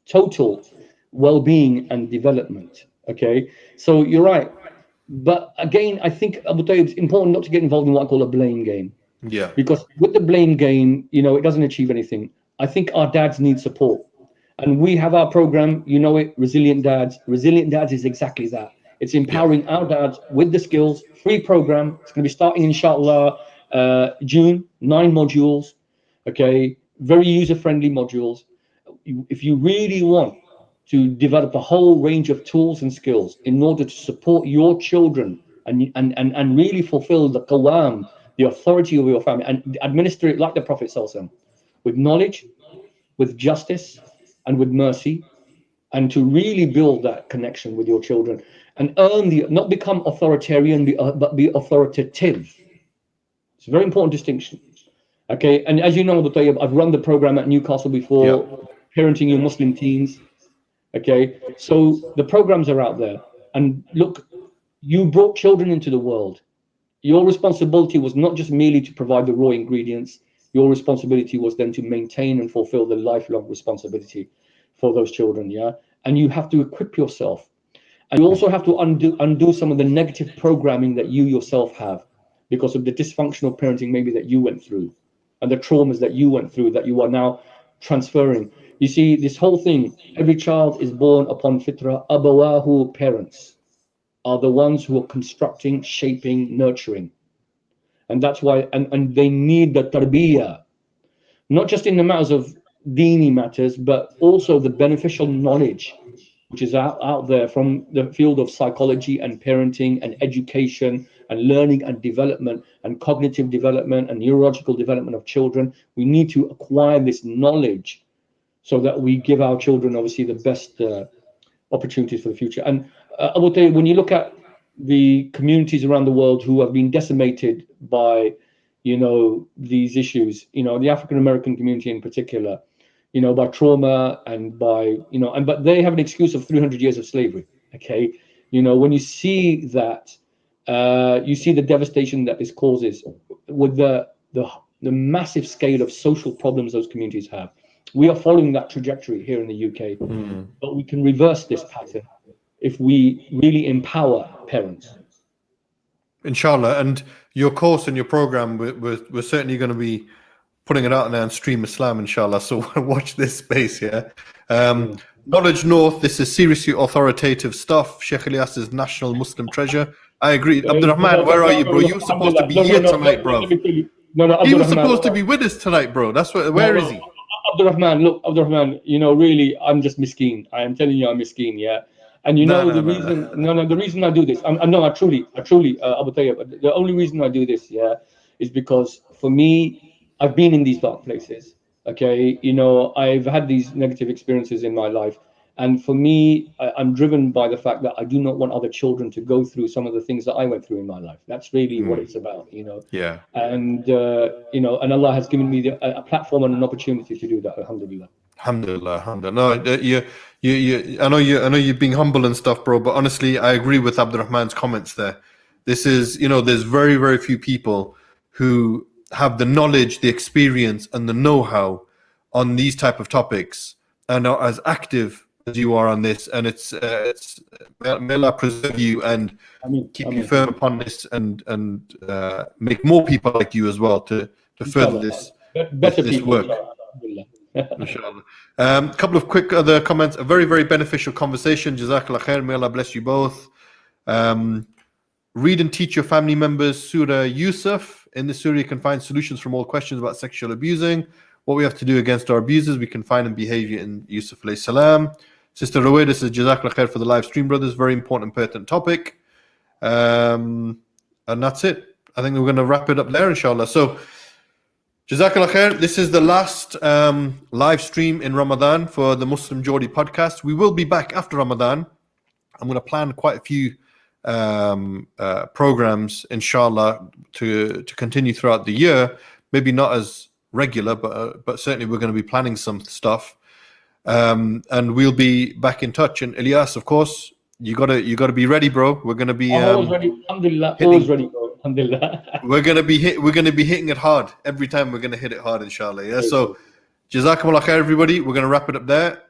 total well-being and development. Okay, so you're right. But again, I think, Abu Tayeb, it's important not to get involved in what I call a blame game. Yeah. Because with the blame game, you know, it doesn't achieve anything. I think our dads need support. And we have our program, you know it, Resilient Dads. Resilient Dads is exactly that. It's empowering our dads with the skills, free program. It's going to be starting, inshallah, June, 9 modules. Okay, very user-friendly modules. If you really want to develop a whole range of tools and skills in order to support your children and really fulfill the qawam, the authority of your family, and administer it like the Prophet ﷺ, with knowledge, with justice, and with mercy, and to really build that connection with your children and not become authoritarian, but be authoritative. It's a very important distinction. Okay, and as you know, I've run the program at Newcastle before, parenting your Muslim teens. Okay, so the programs are out there. And look, you brought children into the world. Your responsibility was not just merely to provide the raw ingredients. Your responsibility was then to maintain and fulfill the lifelong responsibility for those children, yeah? And you have to equip yourself. And you also have to undo some of the negative programming that you yourself have because of the dysfunctional parenting maybe that you went through and the traumas that you went through that you are now transferring. You see, this whole thing, every child is born upon fitrah. Abawahu, parents, are the ones who are constructing, shaping, nurturing. And that's why, and they need the tarbiyah, not just in the matters of dini matters, but also the beneficial knowledge which is out there from the field of psychology and parenting and education and learning and development and cognitive development and neurological development of children. We need to acquire this knowledge so that we give our children, obviously, the best opportunities for the future. And I would say, when you look at the communities around the world who have been decimated by, these issues, the African American community in particular, by trauma and by, but they have an excuse of 300 years of slavery. Okay. When you see that, you see the devastation that this causes with the massive scale of social problems those communities have. We are following that trajectory here in the UK, but we can reverse this pattern if we really empower parents. Inshallah. And your course and your program, we're certainly going to be putting it out there on Stream Islam, inshallah. So watch this space, yeah. Knowledge North, this is seriously authoritative stuff. Sheikh Alyas is national Muslim treasure. I agree. Abdurrahman, where are you, bro? You were supposed to be here tonight, bro. He was supposed to be with us tonight, bro. That's where is he? Abdurrahman, look, Abdurrahman, really, I'm just miskeen. I am telling you, I'm miskeen, yeah. And the reason I do this, I truly, Abu Tayeb, the only reason I do this, yeah, is because for me, I've been in these dark places, okay? I've had these negative experiences in my life. And for me, I'm driven by the fact that I do not want other children to go through some of the things that I went through in my life. That's really what it's about, Yeah. And, and Allah has given me a platform and an opportunity to do that, alhamdulillah. Alhamdulillah, alhamdulillah. No, I know you're being humble and stuff, bro, but honestly, I agree with Abdurrahman's comments there. This is, there's very, very few people who have the knowledge, the experience, and the know-how on these type of topics, and are as active as you are on this. And it's may Allah preserve you and keep you firm upon this, and make more people like you as well to further this work. Inshallah. Couple of quick other comments. A very, very beneficial conversation. Jazakallah khair. May Allah bless you both. Read and teach your family members Surah Yusuf. In this surah, you can find solutions from all questions about sexual abusing. What we have to do against our abusers, we can find in behavior in Yusuf alayhi salam. Sister Ruwaida says, Jazakallah khair for the live stream, brothers. Very important and pertinent topic. And that's it. I think we're going to wrap it up there, inshallah. So, Jazakallah khair. This is the last live stream in Ramadan for the Muslim Geordie podcast. We will be back after Ramadan. I'm going to plan quite a few programs, inshallah, to continue throughout the year. Maybe not as regular, but certainly we're going to be planning some stuff. And we'll be back in touch. And Alyas, of course, you gotta be ready, bro. We're going to be always ready. Alhamdulillah, always ready, bro. Alhamdulillah. We're gonna be hitting it hard every time. We're gonna hit it hard, inshallah. Yeah. So, Jazakumullah khair, everybody. We're gonna wrap it up there.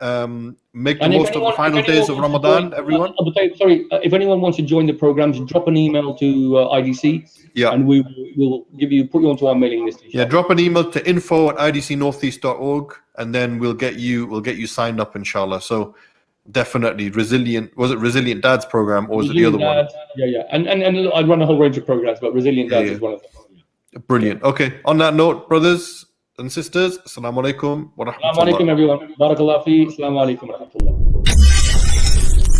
Make the most of the final days of Ramadan, everyone. Sorry, if anyone wants to join the programs, drop an email to IDC. Yeah. And we will put you onto our mailing list. Yeah. Drop an email to info@idcnortheast.org, and then we'll get you signed up, inshallah. So. Definitely Resilient. Was it Resilient Dads program, or was it the other one? Yeah. And I run a whole range of programs, but Resilient Dads is one of them. Brilliant. Okay. On that note, brothers and sisters, assalamu alaikum wa rahmatullah. Assalamu alaikum, everyone. Barakallah fi. Assalamu alaikum wa rahmatullah.